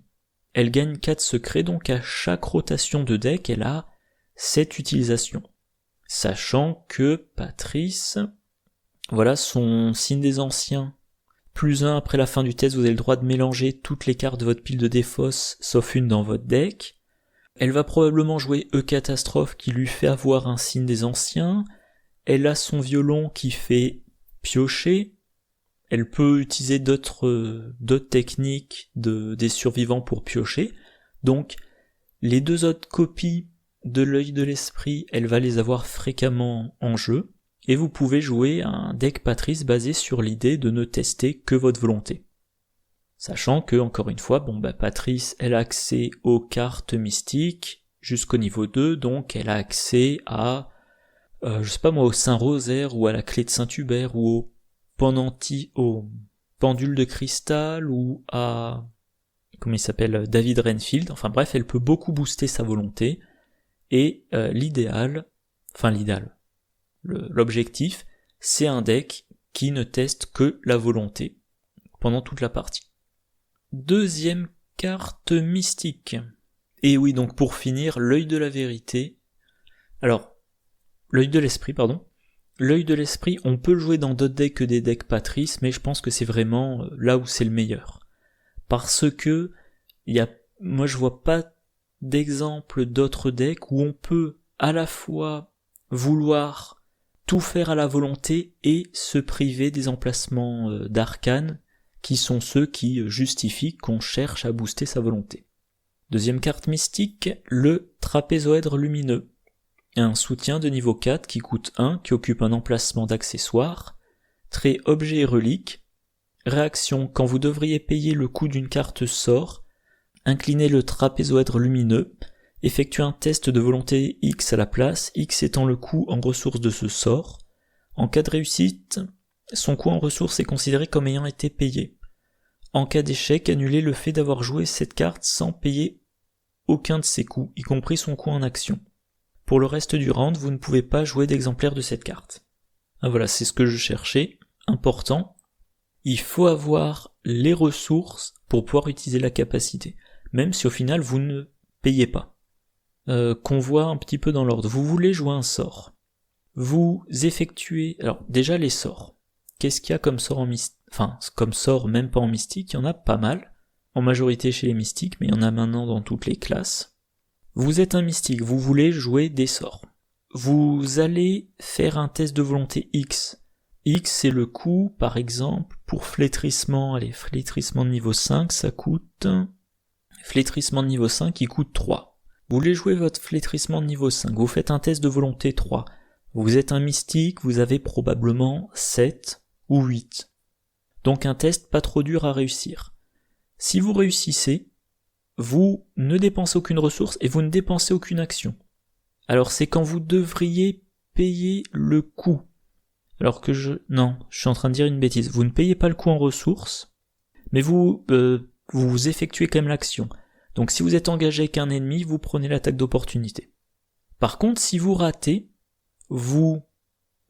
elle gagne 4 secrets, donc à chaque rotation de deck, elle a 7 utilisations. Sachant que Patrice, voilà son signe des anciens, +1 après la fin du test, vous avez le droit de mélanger toutes les cartes de votre pile de défausse, sauf une dans votre deck. Elle va probablement jouer E-Catastrophe qui lui fait avoir un signe des anciens. Elle a son violon qui fait piocher. Elle peut utiliser d'autres techniques des survivants pour piocher. Donc, les 2 autres copies de l'œil de l'esprit, elle va les avoir fréquemment en jeu. Et vous pouvez jouer un deck Patrice basé sur l'idée de ne tester que votre volonté. Sachant que, encore une fois, Patrice, elle a accès aux cartes mystiques jusqu'au niveau 2, donc elle a accès à, au Saint-Rosaire, ou à la clé de Saint-Hubert, ou au pendule de cristal, ou à, David Renfield. Enfin bref, elle peut beaucoup booster sa volonté, et l'objectif, c'est un deck qui ne teste que la volonté pendant toute la partie. Deuxième carte mystique. Et oui, donc pour finir, l'œil de la vérité. Alors, l'œil de l'esprit, pardon. L'œil de l'esprit, on peut le jouer dans d'autres decks que des decks Patrice, mais je pense que c'est vraiment là où c'est le meilleur. Parce que, moi je vois pas d'exemple d'autres decks où on peut à la fois vouloir tout faire à la volonté et se priver des emplacements d'arcane qui sont ceux qui justifient qu'on cherche à booster sa volonté. Deuxième carte mystique, le trapézoèdre lumineux. Un soutien de niveau 4 qui coûte 1, qui occupe un emplacement d'accessoire. Trait objet et relique. Réaction, quand vous devriez payer le coût d'une carte sort, inclinez le trapézoèdre lumineux, effectuez un test de volonté X à la place, X étant le coût en ressources de ce sort. En cas de réussite, son coût en ressources est considéré comme ayant été payé. En cas d'échec, annulez le fait d'avoir joué cette carte sans payer aucun de ses coûts, y compris son coût en action. Pour le reste du round, vous ne pouvez pas jouer d'exemplaire de cette carte. Ah voilà, c'est ce que je cherchais. Important. Il faut avoir les ressources pour pouvoir utiliser la capacité, même si au final vous ne payez pas. Qu'on voit un petit peu dans l'ordre. Vous voulez jouer un sort. Vous effectuez... Alors déjà les sorts. Qu'est-ce qu'il y a comme sort en mystique? Enfin, comme sort même pas en mystique, il y en a pas mal. En majorité chez les mystiques, mais il y en a maintenant dans toutes les classes. Vous êtes un mystique, vous voulez jouer des sorts. Vous allez faire un test de volonté X. X c'est le coût, par exemple, pour flétrissement. Allez, flétrissement de niveau 5, ça coûte... Flétrissement de niveau 5, il coûte 3. Vous voulez jouer votre flétrissement de niveau 5, vous faites un test de volonté 3. Vous êtes un mystique, vous avez probablement 7 ou 8. Donc un test pas trop dur à réussir. Si vous réussissez, vous ne dépensez aucune ressource et vous ne dépensez aucune action. Alors c'est quand vous devriez payer le coût. Alors que je suis en train de dire une bêtise. Vous ne payez pas le coût en ressources, mais vous effectuez quand même l'action. Donc si vous êtes engagé avec un ennemi, vous prenez l'attaque d'opportunité. Par contre, si vous ratez, vous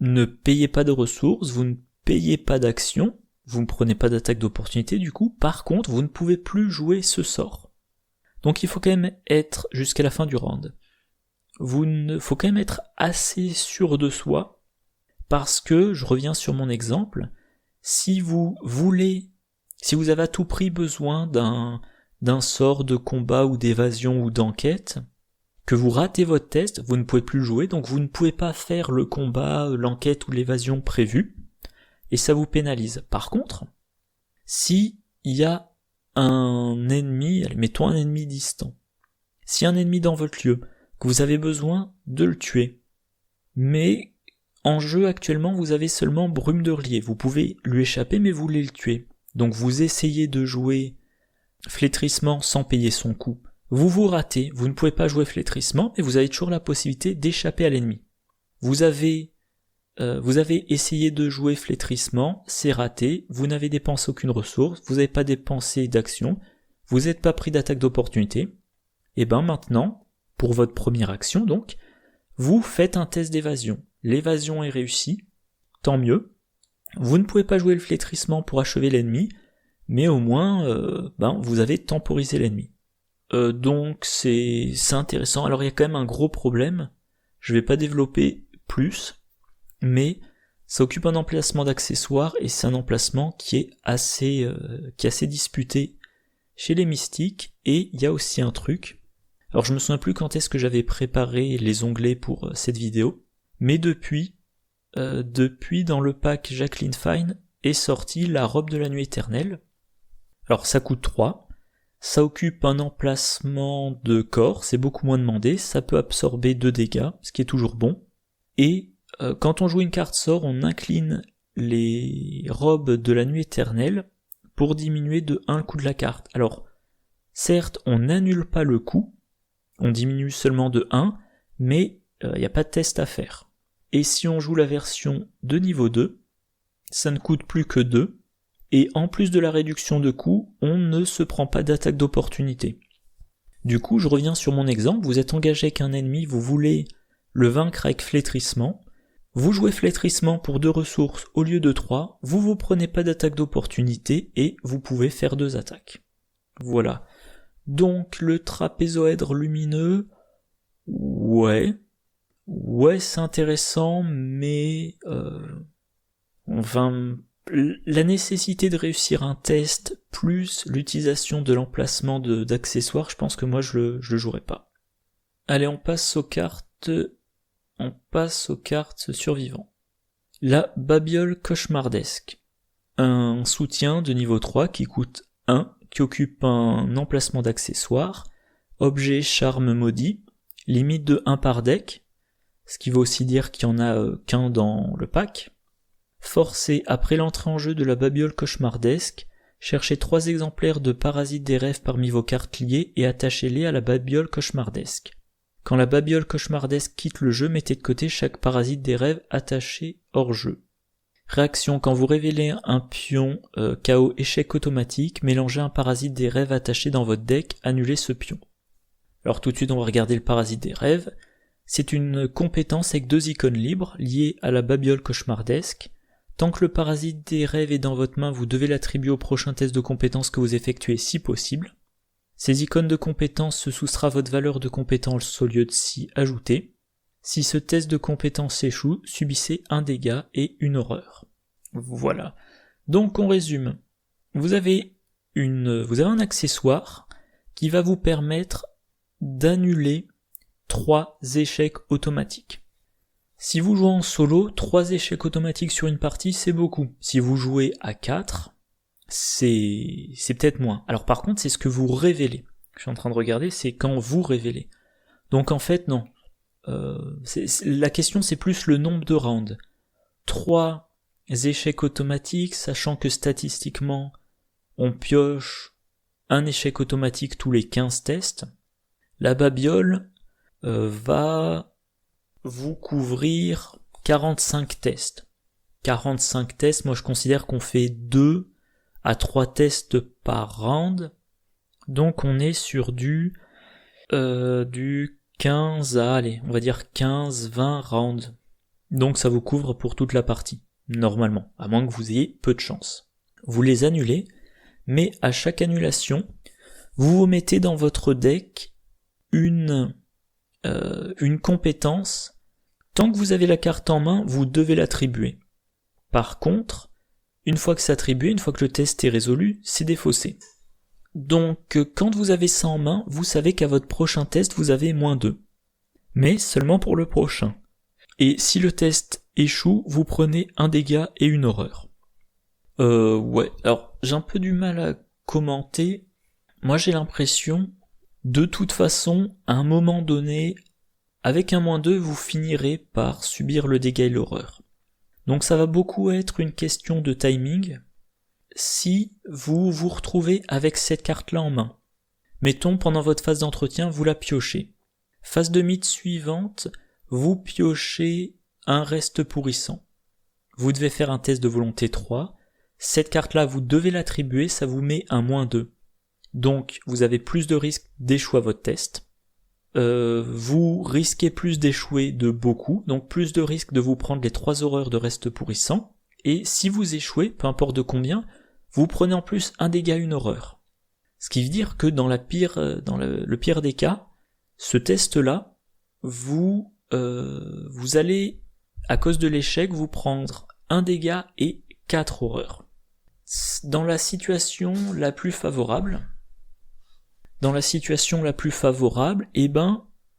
ne payez pas de ressources, vous ne payez pas d'action, vous ne prenez pas d'attaque d'opportunité du coup, par contre, vous ne pouvez plus jouer ce sort. Donc il faut quand même être jusqu'à la fin du round. Faut quand même être assez sûr de soi, parce que, je reviens sur mon exemple, si vous avez à tout prix besoin d'un sort de combat ou d'évasion ou d'enquête, que vous ratez votre test, vous ne pouvez plus jouer, donc vous ne pouvez pas faire le combat, l'enquête ou l'évasion prévue, et ça vous pénalise. Par contre, si il y a un ennemi, mettons un ennemi distant, si un ennemi dans votre lieu, que vous avez besoin de le tuer, mais en jeu actuellement vous avez seulement Brume de Relier, vous pouvez lui échapper mais vous voulez le tuer, donc vous essayez de jouer flétrissement sans payer son coup, vous ratez, vous ne pouvez pas jouer flétrissement, mais vous avez toujours la possibilité d'échapper à l'ennemi. Vous avez essayé de jouer flétrissement, c'est raté, vous n'avez dépensé aucune ressource, vous n'avez pas dépensé d'action, vous n'êtes pas pris d'attaque d'opportunité, et ben maintenant, pour votre première action donc, vous faites un test d'évasion. L'évasion est réussie, tant mieux. Vous ne pouvez pas jouer le flétrissement pour achever l'ennemi, mais au moins, vous avez temporisé l'ennemi. Donc c'est intéressant. Alors il y a quand même un gros problème, je vais pas développer plus, mais ça occupe un emplacement d'accessoires et c'est un emplacement qui est assez disputé chez les mystiques. Et il y a aussi un truc, alors je me souviens plus quand est-ce que j'avais préparé les onglets pour cette vidéo, mais depuis dans le pack Jacqueline Fine est sortie la robe de la nuit éternelle. Alors ça coûte 3, ça occupe un emplacement de corps, c'est beaucoup moins demandé, ça peut absorber 2 dégâts, ce qui est toujours bon, et quand on joue une carte sort, on incline les robes de la nuit éternelle pour diminuer de 1 le coût de la carte. Alors, certes, on n'annule pas le coût, on diminue seulement de 1, mais il n'y a pas de test à faire. Et si on joue la version de niveau 2, ça ne coûte plus que 2, et en plus de la réduction de coût, on ne se prend pas d'attaque d'opportunité. Du coup, je reviens sur mon exemple, vous êtes engagé avec un ennemi, vous voulez le vaincre avec flétrissement, vous jouez flétrissement pour 2 ressources au lieu de 3, vous prenez pas d'attaque d'opportunité et vous pouvez faire 2 attaques. Voilà. Donc le trapézoèdre lumineux, ouais c'est intéressant, mais la nécessité de réussir un test plus l'utilisation de l'emplacement d'accessoires, je pense que moi je le jouerai pas. Allez, on passe aux cartes survivants. La babiole cauchemardesque. Un soutien de niveau 3 qui coûte 1, qui occupe un emplacement d'accessoires, objet charme maudit, limite de 1 par deck, ce qui veut aussi dire qu'il n'y en a qu'un dans le pack. Forcé, après l'entrée en jeu de la babiole cauchemardesque, cherchez 3 exemplaires de parasites des rêves parmi vos cartes liées et attachez-les à la babiole cauchemardesque. Quand la babiole cauchemardesque quitte le jeu, mettez de côté chaque parasite des rêves attaché hors jeu. Réaction, quand vous révélez un pion KO échec automatique, mélangez un parasite des rêves attaché dans votre deck, annulez ce pion. Alors tout de suite on va regarder le parasite des rêves. C'est une compétence avec 2 icônes libres liées à la babiole cauchemardesque. Tant que le parasite des rêves est dans votre main, vous devez l'attribuer au prochain test de compétence que vous effectuez si possible. Ces icônes de compétence se soustraient à votre valeur de compétence au lieu de s'y ajouter. Si ce test de compétence échoue, subissez 1 dégât et 1 horreur. Voilà. Donc on résume. Vous avez un accessoire qui va vous permettre d'annuler 3 échecs automatiques. Si vous jouez en solo, 3 échecs automatiques sur une partie, c'est beaucoup. Si vous jouez à 4, c'est peut-être moins. Alors par contre, c'est ce que vous révélez. Je suis en train de regarder, c'est quand vous révélez. Donc en fait, non. La question, c'est plus le nombre de rounds. 3 échecs automatiques, sachant que statistiquement, on pioche un échec automatique tous les 15 tests. La babiole va vous couvrir 45 tests. 45 tests, moi je considère qu'on fait 2 à 3 tests par round. Donc on est sur du 15 à, allez, on va dire 15-20 rounds. Donc ça vous couvre pour toute la partie, normalement, à moins que vous ayez peu de chance. Vous les annulez, mais à chaque annulation, vous mettez dans votre deck une compétence. Tant que vous avez la carte en main, vous devez l'attribuer. Par contre, une fois que c'est attribué, une fois que le test est résolu, c'est défaussé. Donc quand vous avez ça en main, vous savez qu'à votre prochain test, vous avez -2. Mais seulement pour le prochain. Et si le test échoue, vous prenez un dégât et une horreur. Ouais, alors j'ai un peu du mal à commenter. Moi j'ai l'impression, de toute façon, à un moment donné, avec un -2, vous finirez par subir le dégât et l'horreur. Donc ça va beaucoup être une question de timing. Si vous vous retrouvez avec cette carte-là en main, mettons pendant votre phase d'entretien, vous la piochez. Phase de mythe suivante, vous piochez un reste pourrissant. Vous devez faire un test de volonté 3. Cette carte-là, vous devez l'attribuer, ça vous met un -2. Donc vous avez plus de risques d'échouer à votre test. Vous risquez plus d'échouer de beaucoup, donc plus de risques de vous prendre les 3 horreurs de reste pourrissant. Et si vous échouez, peu importe de combien, vous prenez en plus un dégât, une horreur. Ce qui veut dire que dans le pire des cas, ce test-là, vous allez, à cause de l'échec, vous prendre un dégât et 4 horreurs. Dans la situation la plus favorable,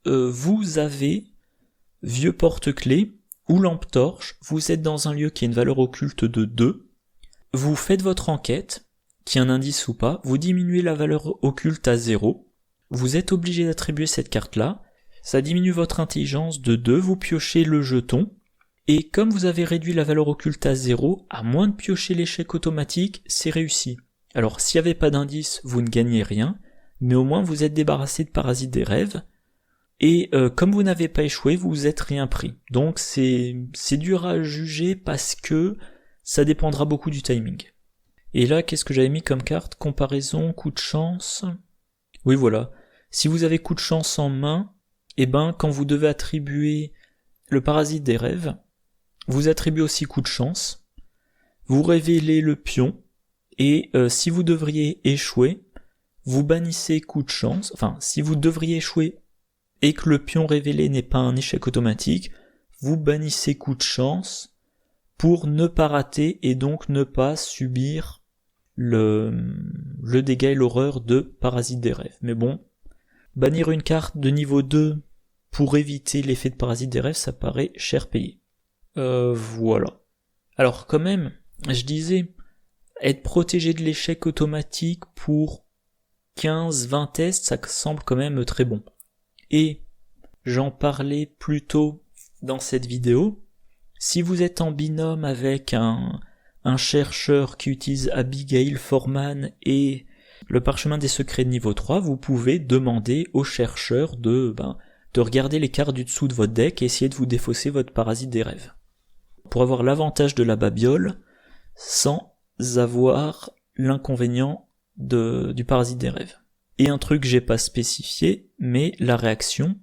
vous avez vieux porte-clés ou lampe torche, vous êtes dans un lieu qui a une valeur occulte de 2, vous faites votre enquête, qui est un indice ou pas, vous diminuez la valeur occulte à 0, vous êtes obligé d'attribuer cette carte-là, ça diminue votre intelligence de 2, vous piochez le jeton, et comme vous avez réduit la valeur occulte à 0, à moins de piocher l'échec automatique, c'est réussi. Alors s'il n'y avait pas d'indice, vous ne gagnez rien, mais au moins vous êtes débarrassé de parasites des rêves, et comme vous n'avez pas échoué, vous vous êtes rien pris. Donc c'est dur à juger parce que ça dépendra beaucoup du timing. Et là, qu'est-ce que j'avais mis comme carte? Comparaison, coup de chance. Oui voilà, si vous avez coup de chance en main, quand vous devez attribuer le parasite des rêves, vous attribuez aussi coup de chance, vous révélez le pion, et si vous devriez échouer, vous bannissez coup de chance, enfin si vous devriez échouer et que le pion révélé n'est pas un échec automatique, vous bannissez coup de chance pour ne pas rater et donc ne pas subir le dégât et l'horreur de parasite des rêves. Mais bon, bannir une carte de niveau 2 pour éviter l'effet de parasite des rêves, ça paraît cher payé. Voilà. Alors quand même, je disais, être protégé de l'échec automatique pour 15-20 tests, ça semble quand même très bon. Et j'en parlais plus tôt dans cette vidéo, si vous êtes en binôme avec un chercheur qui utilise Abigail Forman et le parchemin des secrets de niveau 3, vous pouvez demander au chercheur de regarder les cartes du dessous de votre deck et essayer de vous défausser votre parasite des rêves. Pour avoir l'avantage de la babiole, sans avoir l'inconvénient du parasite des rêves. Et un truc que j'ai pas spécifié, mais la réaction,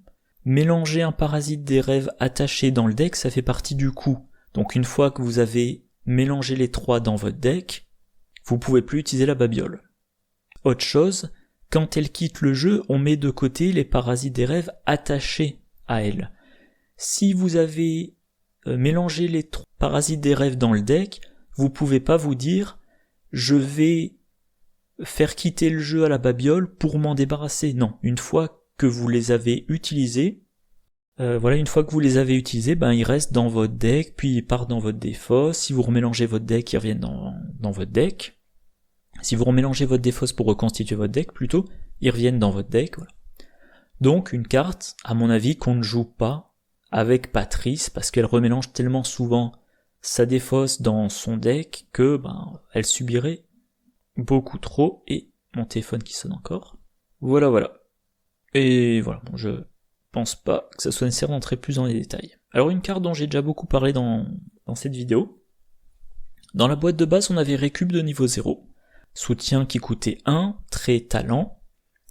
mélanger un parasite des rêves attaché dans le deck, ça fait partie du coup. Donc une fois que vous avez mélangé les 3 dans votre deck, vous pouvez plus utiliser la babiole. Autre chose, quand elle quitte le jeu, on met de côté les parasites des rêves attachés à elle. Si vous avez mélangé les 3 parasites des rêves dans le deck, vous pouvez pas vous dire je vais faire quitter le jeu à la babiole pour m'en débarrasser. Non, une fois que vous les avez utilisés, ils restent dans votre deck, puis ils partent dans votre défausse. Si vous remélangez votre deck, ils reviennent dans votre deck. Si vous remélangez votre défausse pour reconstituer votre deck, plutôt, ils reviennent dans votre deck. Voilà. Donc une carte, à mon avis, qu'on ne joue pas avec Patrice, parce qu'elle remélange tellement souvent sa défausse dans son deck que elle subirait beaucoup trop, et mon téléphone qui sonne encore. Voilà. Et voilà, bon, je pense pas que ça soit nécessaire d'entrer plus dans les détails. Alors une carte dont j'ai déjà beaucoup parlé dans cette vidéo. Dans la boîte de base, on avait récup de niveau 0, soutien qui coûtait 1, trait talent,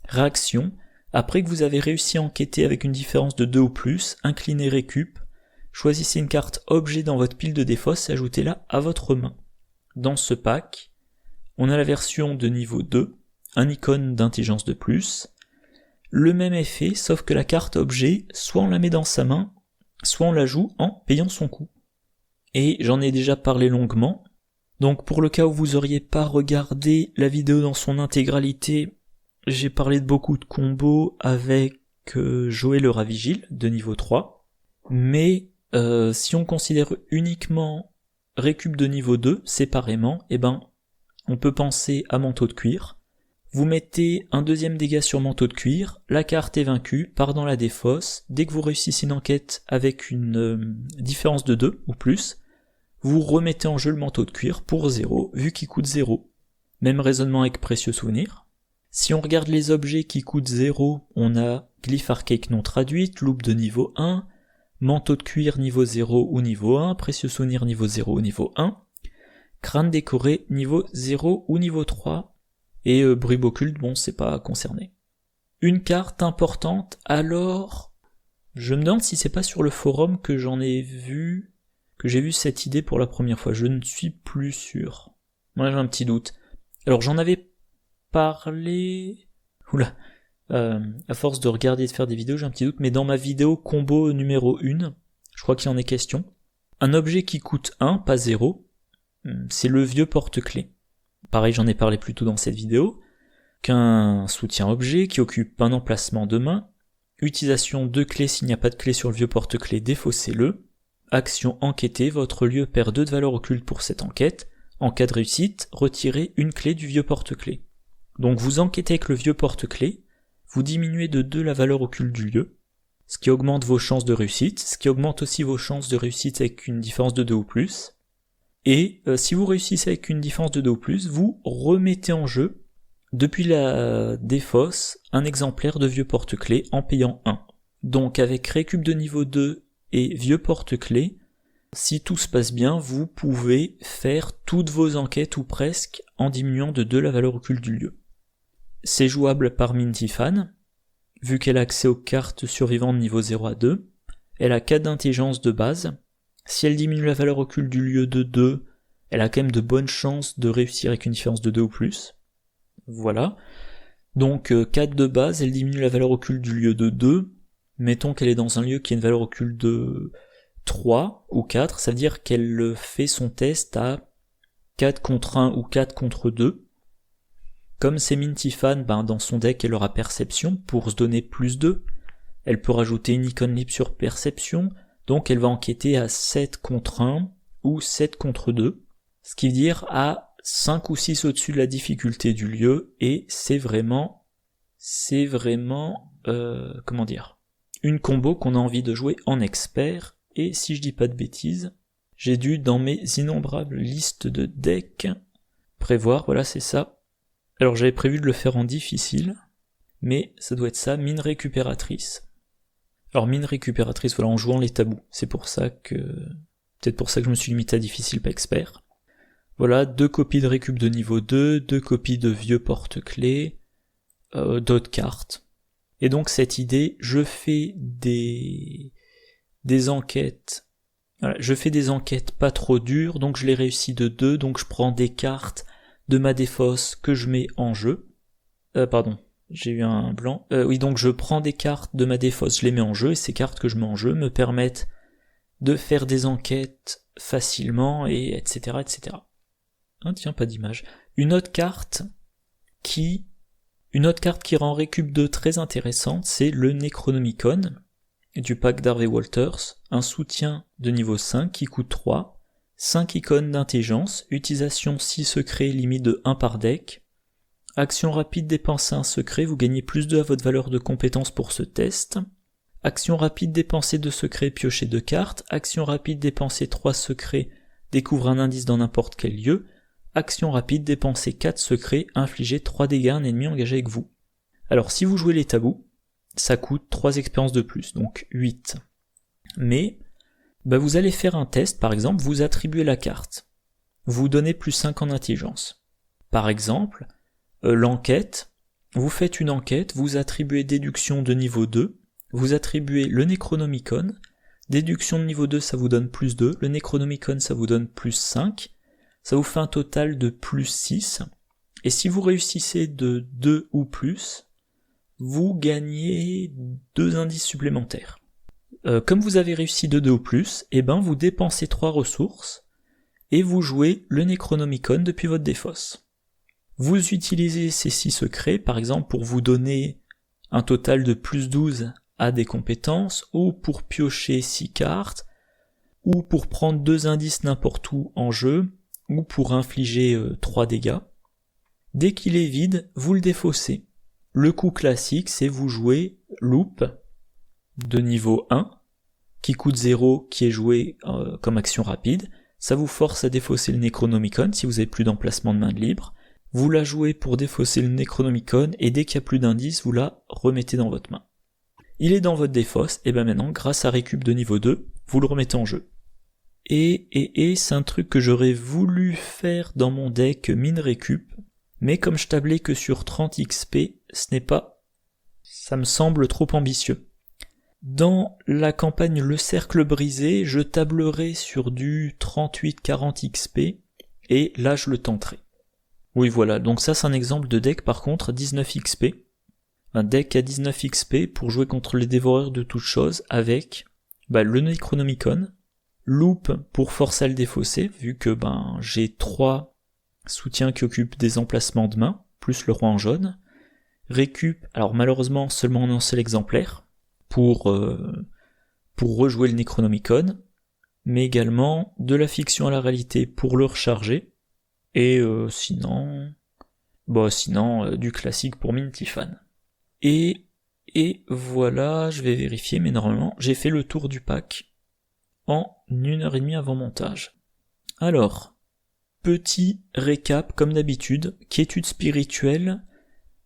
réaction, après que vous avez réussi à enquêter avec une différence de 2 ou plus, inclinez récup, choisissez une carte objet dans votre pile de défausse et ajoutez-la à votre main. Dans ce pack, on a la version de niveau 2, un icône d'intelligence de plus, le même effet, sauf que la carte objet, soit on la met dans sa main, soit on la joue en payant son coût. Et j'en ai déjà parlé longuement, donc pour le cas où vous auriez pas regardé la vidéo dans son intégralité, j'ai parlé de beaucoup de combos avec Joël le Ravigile de niveau 3, mais si on considère uniquement récup de niveau 2 séparément, on peut penser à manteau de cuir. Vous mettez un deuxième dégât sur manteau de cuir, la carte est vaincue, part dans la défausse, dès que vous réussissez une enquête avec une différence de 2 ou plus, vous remettez en jeu le manteau de cuir pour 0, vu qu'il coûte 0. Même raisonnement avec précieux souvenir. Si on regarde les objets qui coûtent 0, on a glyphe archaïque non traduite, loupe de niveau 1, manteau de cuir niveau 0 ou niveau 1, précieux souvenir niveau 0 ou niveau 1, crâne décoré niveau 0 ou niveau 3, et brube occulte, c'est pas concerné. Une carte importante, alors, je me demande si c'est pas sur le forum que j'ai vu cette idée pour la première fois, je ne suis plus sûr. Moi j'ai un petit doute. Alors j'en avais parlé... à force de regarder et de faire des vidéos, j'ai un petit doute, mais dans ma vidéo combo numéro 1, je crois qu'il y en est question. Un objet qui coûte 1, pas 0, c'est le vieux porte-clés. Pareil, j'en ai parlé plus tôt dans cette vidéo, qu'un soutien objet qui occupe un emplacement de main, utilisation de clés s'il n'y a pas de clé sur le vieux porte-clés, défaussez-le, action enquêter, votre lieu perd 2 de valeur occulte pour cette enquête, en cas de réussite, retirez une clé du vieux porte-clés. Donc vous enquêtez avec le vieux porte-clés, vous diminuez de 2 la valeur occulte du lieu, ce qui augmente vos chances de réussite, ce qui augmente aussi vos chances de réussite avec une différence de 2 ou plus, et si vous réussissez avec une différence de 2 ou plus, vous remettez en jeu, depuis la défausse, un exemplaire de vieux porte-clés en payant 1. Donc avec récup de niveau 2 et vieux porte-clés, si tout se passe bien, vous pouvez faire toutes vos enquêtes ou presque en diminuant de 2 la valeur occulte du lieu. C'est jouable par Minty-Fan, vu qu'elle a accès aux cartes survivantes de niveau 0 à 2, elle a 4 d'intelligence de base. Si elle diminue la valeur occulte du lieu de 2, elle a quand même de bonnes chances de réussir avec une différence de 2 ou plus. Voilà. Donc 4 de base, elle diminue la valeur occulte du lieu de 2. Mettons qu'elle est dans un lieu qui a une valeur occulte de 3 ou 4, ça veut dire qu'elle fait son test à 4 contre 1 ou 4 contre 2. Comme c'est Minty-Fan, dans son deck elle aura perception pour se donner plus 2. Elle peut rajouter une icône libre sur perception, donc elle va enquêter à 7 contre 1 ou 7 contre 2, ce qui veut dire à 5 ou 6 au-dessus de la difficulté du lieu, et c'est vraiment une combo qu'on a envie de jouer en expert, et si je dis pas de bêtises, j'ai dû dans mes innombrables listes de decks prévoir, voilà c'est ça. Alors j'avais prévu de le faire en difficile, mais ça doit être ça, mine récupératrice. Alors mine récupératrice, voilà, en jouant les tabous, c'est pour ça que... peut-être pour ça que je me suis limité à difficile, pas expert. Voilà, 2 copies de récup de niveau 2, 2 copies de vieux porte-clés, d'autres cartes. Et donc cette idée, je fais des enquêtes, voilà, je fais des enquêtes pas trop dures, donc je les réussis de 2, donc je prends des cartes de ma défausse que je mets en jeu. J'ai eu un blanc. Oui, donc je prends des cartes de ma défausse, je les mets en jeu, et ces cartes que je mets en jeu me permettent de faire des enquêtes facilement, et etc. etc. Ah tiens, pas d'image. Une autre carte qui rend récup 2 très intéressante, c'est le Necronomicon du pack d'Harvey Walters, un soutien de niveau 5 qui coûte 3, 5 icônes d'intelligence, utilisation 6 secrets, limite de 1 par deck, Action rapide, dépenser un secret, vous gagnez plus 2 à votre valeur de compétence pour ce test. Action rapide, dépenser 2 secrets, piocher 2 cartes. Action rapide, dépenser 3 secrets, découvre un indice dans n'importe quel lieu. Action rapide, dépenser 4 secrets, infliger 3 dégâts à un ennemi engagé avec vous. Alors si vous jouez les tabous, ça coûte 3 expériences de plus, donc 8. Mais vous allez faire un test, par exemple, vous attribuez la carte. Vous donnez plus 5 en intelligence. Par exemple, l'enquête, vous faites une enquête, vous attribuez déduction de niveau 2, vous attribuez le Necronomicon, déduction de niveau 2 ça vous donne plus 2, le Necronomicon ça vous donne plus 5, ça vous fait un total de plus 6, et si vous réussissez de 2 ou plus, vous gagnez 2 indices supplémentaires. Comme vous avez réussi de 2 ou plus, vous dépensez 3 ressources, et vous jouez le Necronomicon depuis votre défausse. Vous utilisez ces 6 secrets, par exemple, pour vous donner un total de plus 12 à des compétences, ou pour piocher 6 cartes, ou pour prendre 2 indices n'importe où en jeu, ou pour infliger 3 dégâts. Dès qu'il est vide, vous le défaussez. Le coup classique, c'est vous jouer Loop de niveau 1, qui coûte 0, qui est joué comme action rapide. Ça vous force à défausser le Necronomicon si vous avez plus d'emplacement de main de libre. Vous la jouez pour défausser le Necronomicon, et dès qu'il n'y a plus d'indices, vous la remettez dans votre main. Il est dans votre défausse, et maintenant, grâce à récup de niveau 2, vous le remettez en jeu. Et c'est un truc que j'aurais voulu faire dans mon deck mine récup, mais comme je tablais que sur 30 XP, ça me semble trop ambitieux. Dans la campagne Le Cercle Brisé, je tablerai sur du 38-40 XP, et là je le tenterai. Oui voilà, donc ça c'est un exemple de deck par contre à 19 XP. Un deck à 19 XP pour jouer contre les dévoreurs de toutes choses avec le Necronomicon, Loop pour forcer à le défausser, vu que j'ai 3 soutiens qui occupent des emplacements de main, plus le roi en jaune. Récup, alors malheureusement seulement en un seul exemplaire, pour rejouer le Necronomicon, mais également de la fiction à la réalité pour le recharger, et sinon du classique pour Mintifan. Et voilà, je vais vérifier, mais normalement j'ai fait le tour du pack en 1h30 avant montage. Alors, petit récap comme d'habitude, quiétude spirituelle.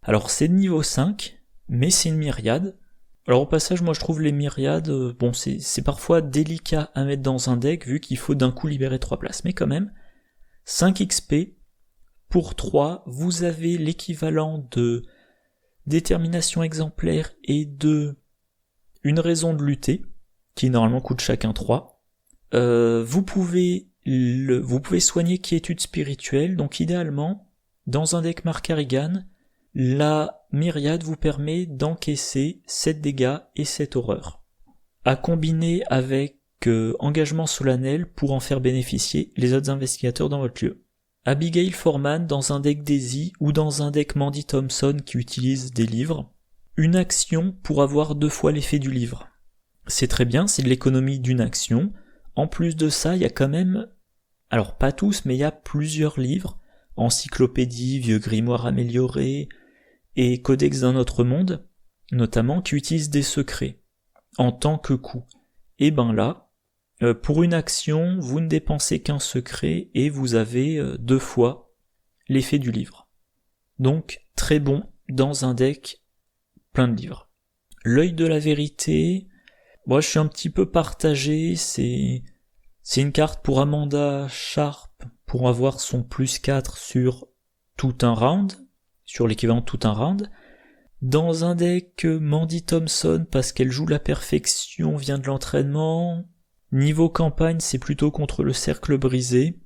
Alors c'est de niveau 5, mais c'est une myriade. Alors au passage, moi je trouve les myriades, c'est parfois délicat à mettre dans un deck vu qu'il faut d'un coup libérer 3 places, mais quand même, 5 XP, pour 3, vous avez l'équivalent de détermination exemplaire et de une raison de lutter, qui normalement coûte chacun 3. Vous pouvez soigner quiétude spirituelle, donc idéalement, dans un deck Markarigan, la myriade vous permet d'encaisser 7 dégâts et 7 horreurs. À combiner avec engagement solennel pour en faire bénéficier les autres investigateurs dans votre lieu. Abigail Foreman dans un deck Daisy ou dans un deck Mandy Thompson qui utilise des livres. Une action pour avoir 2 fois l'effet du livre. C'est très bien, c'est de l'économie d'une action. En plus de ça, il y a quand même, alors pas tous, mais il y a plusieurs livres, encyclopédie, vieux grimoire amélioré, et codex d'un autre monde, notamment, qui utilisent des secrets, en tant que coup. Et là, pour une action, vous ne dépensez qu'un secret, et vous avez 2 fois l'effet du livre. Donc, très bon dans un deck plein de livres. L'œil de la vérité, moi je suis un petit peu partagé, c'est une carte pour Amanda Sharp pour avoir son plus 4 sur tout un round, sur l'équivalent de tout un round. Dans un deck Mandy Thompson parce qu'elle joue la perfection, vient de l'entraînement. Niveau campagne, c'est plutôt contre le cercle brisé.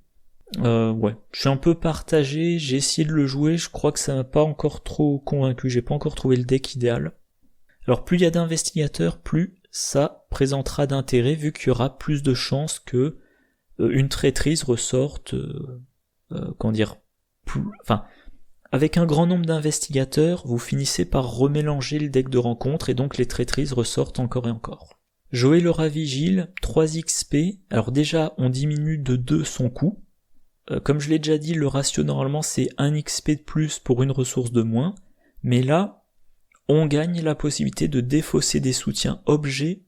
Je suis un peu partagé, j'ai essayé de le jouer, je crois que ça m'a pas encore trop convaincu, j'ai pas encore trouvé le deck idéal. Alors plus il y a d'investigateurs, plus ça présentera d'intérêt vu qu'il y aura plus de chances que une traîtrise ressorte, avec un grand nombre d'investigateurs, vous finissez par remélanger le deck de rencontre et donc les traîtrises ressortent encore et encore. Joël Laura Vigile, 3 XP, alors déjà on diminue de 2 son coût, comme je l'ai déjà dit, le ratio normalement c'est 1 XP de plus pour une ressource de moins, mais là, on gagne la possibilité de défausser des soutiens objets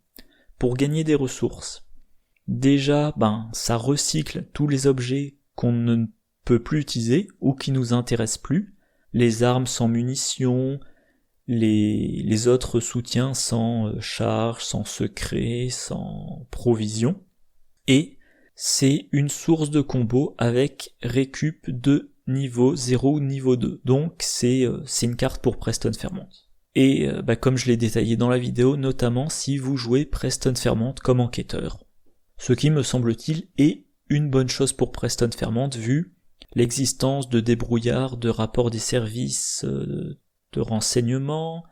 pour gagner des ressources. Déjà, ça recycle tous les objets qu'on ne peut plus utiliser ou qui nous intéressent plus, les armes sans munitions, les autres soutiens sans charge, sans secret, sans provision, et c'est une source de combo avec récup de niveau 0 ou niveau 2, donc c'est une carte pour Preston Fairmont. Et comme je l'ai détaillé dans la vidéo, notamment si vous jouez Preston Fairmont comme enquêteur. Ce qui me semble-t-il est une bonne chose pour Preston Fairmont vu l'existence de débrouillards, de rapports des services, de renseignements,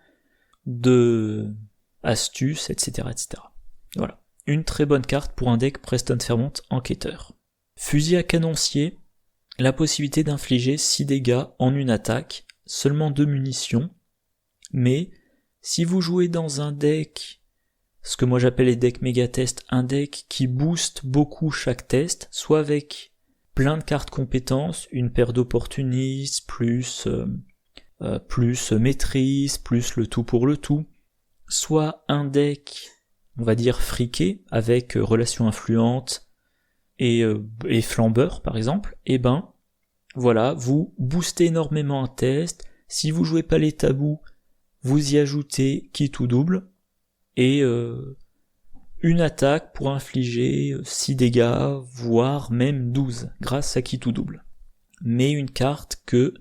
de astuces, etc., etc. Voilà. Une très bonne carte pour un deck Preston Fairmont enquêteur. Fusil à canoncier, la possibilité d'infliger 6 dégâts en une attaque, seulement 2 munitions, mais si vous jouez dans un deck, ce que moi j'appelle les decks méga test, un deck qui booste beaucoup chaque test, soit avec plein de cartes compétences, une paire d'opportunistes, plus maîtrise, plus le tout pour le tout, soit un deck, on va dire friqué, avec relations influentes et flambeur par exemple, et voilà, vous boostez énormément un test, si vous jouez pas les tabous, vous y ajoutez qui tout double, et une attaque pour infliger 6 dégâts, voire même 12, grâce à qui tout double. Mais une carte que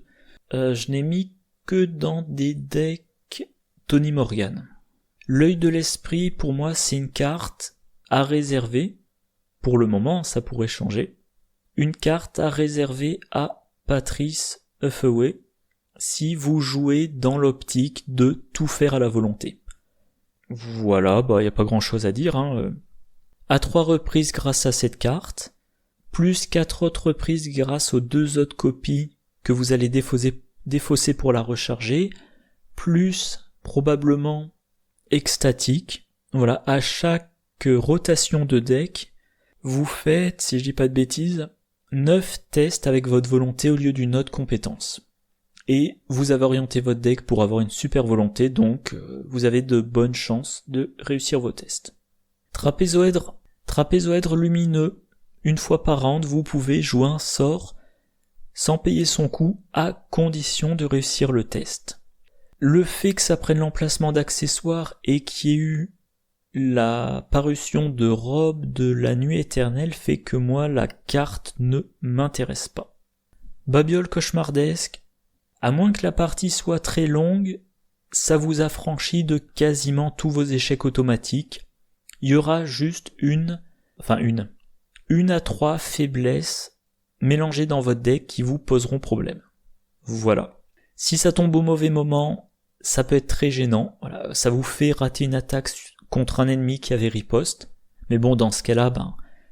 je n'ai mis que dans des decks Tony Morgan. L'œil de l'esprit, pour moi, c'est une carte à réserver, pour le moment, ça pourrait changer, une carte à réserver à Patrice Huffaway, si vous jouez dans l'optique de tout faire à la volonté. Voilà, y a pas grand chose à dire, À 3 reprises grâce à cette carte, plus 4 autres reprises grâce aux 2 autres copies que vous allez défausser pour la recharger, plus probablement extatique. Voilà, à chaque rotation de deck, vous faites, si je dis pas de bêtises, 9 tests avec votre volonté au lieu d'une autre compétence. Et vous avez orienté votre deck pour avoir une super volonté, donc vous avez de bonnes chances de réussir vos tests. Trapézoèdre lumineux, une fois par round, vous pouvez jouer un sort sans payer son coût à condition de réussir le test. Le fait que ça prenne l'emplacement d'accessoires et qu'il y ait eu la parution de Robe de la Nuit Éternelle fait que moi la carte ne m'intéresse pas. Babiole cauchemardesque, à moins que la partie soit très longue, ça vous affranchit de quasiment tous vos échecs automatiques. Il y aura juste une à 3 faiblesses mélangées dans votre deck qui vous poseront problème. Voilà. Si ça tombe au mauvais moment, ça peut être très gênant. Voilà, ça vous fait rater une attaque contre un ennemi qui avait riposte. Mais bon, dans ce cas-là,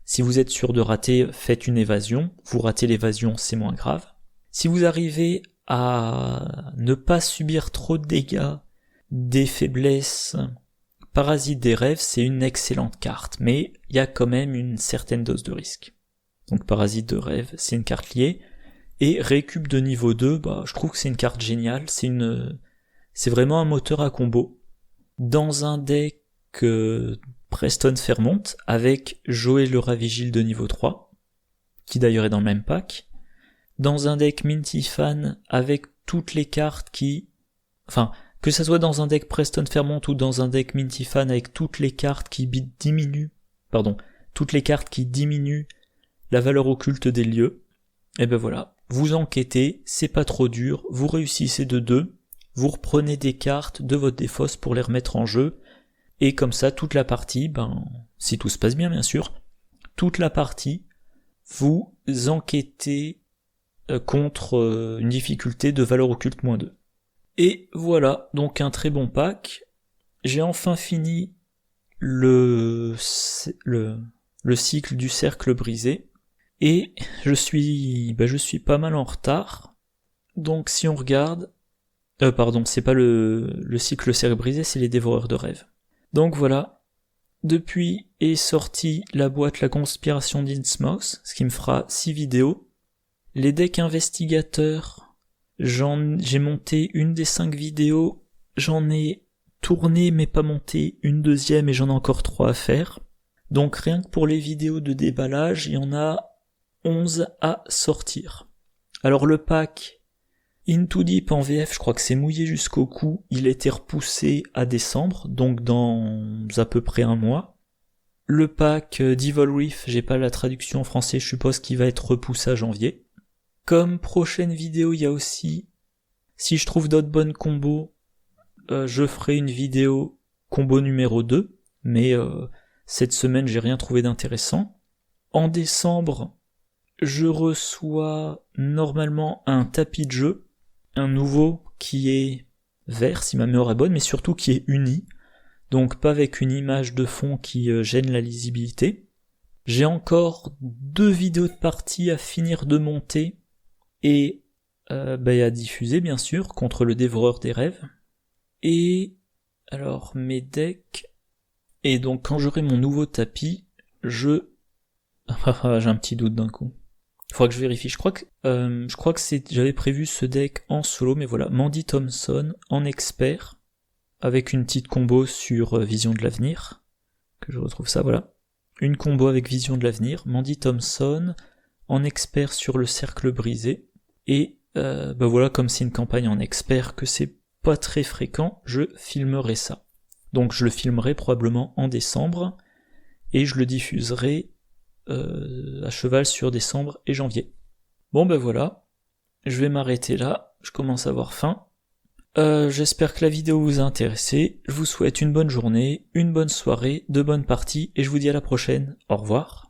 si vous êtes sûr de rater, faites une évasion. Vous ratez l'évasion, c'est moins grave. Si vous arrivez à ne pas subir trop de dégâts, des faiblesses, Parasite des rêves, c'est une excellente carte, mais il y a quand même une certaine dose de risque. Donc Parasite de rêve, c'est une carte liée, et Récup de niveau 2, je trouve que c'est une carte géniale, c'est vraiment un moteur à combo. Dans un deck Preston Fairmont, avec Joël le Ravigile de niveau 3, qui d'ailleurs est dans le même pack, dans un deck Minty Fan avec toutes les cartes que ça soit dans un deck Preston Fairmont ou dans un deck Minty Fan avec toutes les cartes qui diminuent la valeur occulte des lieux, et voilà, vous enquêtez, c'est pas trop dur, vous réussissez de 2, vous reprenez des cartes de votre défausse pour les remettre en jeu, et comme ça, toute la partie, si tout se passe bien sûr, toute la partie, vous enquêtez contre une difficulté de valeur occulte -2. Et voilà, donc un très bon pack. J'ai enfin fini le cycle du cercle brisé, et je suis pas mal en retard. Donc si on regarde, c'est pas le cycle cercle brisé, c'est les dévoreurs de rêves. Donc voilà, depuis est sortie la boîte La Conspiration d'Innsmouth, ce qui me fera 6 vidéos. Les decks investigateurs, j'ai monté une des 5 vidéos, j'en ai tourné mais pas monté une deuxième et j'en ai encore 3 à faire. Donc rien que pour les vidéos de déballage, il y en a 11 à sortir. Alors le pack Into Deep en VF, je crois que c'est mouillé jusqu'au cou, il a été repoussé à décembre, donc dans à peu près un mois. Le pack Devil Reef, j'ai pas la traduction en français, je suppose qu'il va être repoussé à janvier. Comme prochaine vidéo, il y a aussi, si je trouve d'autres bonnes combos, je ferai une vidéo combo numéro 2, mais cette semaine j'ai rien trouvé d'intéressant. En décembre, je reçois normalement un tapis de jeu, un nouveau qui est vert si ma mémoire est bonne, mais surtout qui est uni, donc pas avec une image de fond qui gêne la lisibilité. J'ai encore 2 vidéos de partie à finir de monter et à diffuser bien sûr contre le dévoreur des rêves. Et alors mes decks, et donc quand j'aurai mon nouveau tapis, j'ai un petit doute d'un coup. Faudra que je vérifie. Je crois que j'avais prévu ce deck en solo, mais voilà, Mandy Thompson en expert, avec une petite combo sur Vision de l'avenir, que je retrouve ça, voilà. Une combo avec Vision de l'avenir, Mandy Thompson en expert sur le cercle brisé, et voilà, comme c'est une campagne en expert, que c'est pas très fréquent, je filmerai ça. Donc je le filmerai probablement en décembre, et je le diffuserai à cheval sur décembre et janvier. Bon voilà, je vais m'arrêter là, je commence à avoir faim. J'espère que la vidéo vous a intéressé, je vous souhaite une bonne journée, une bonne soirée, de bonnes parties, et je vous dis à la prochaine, au revoir.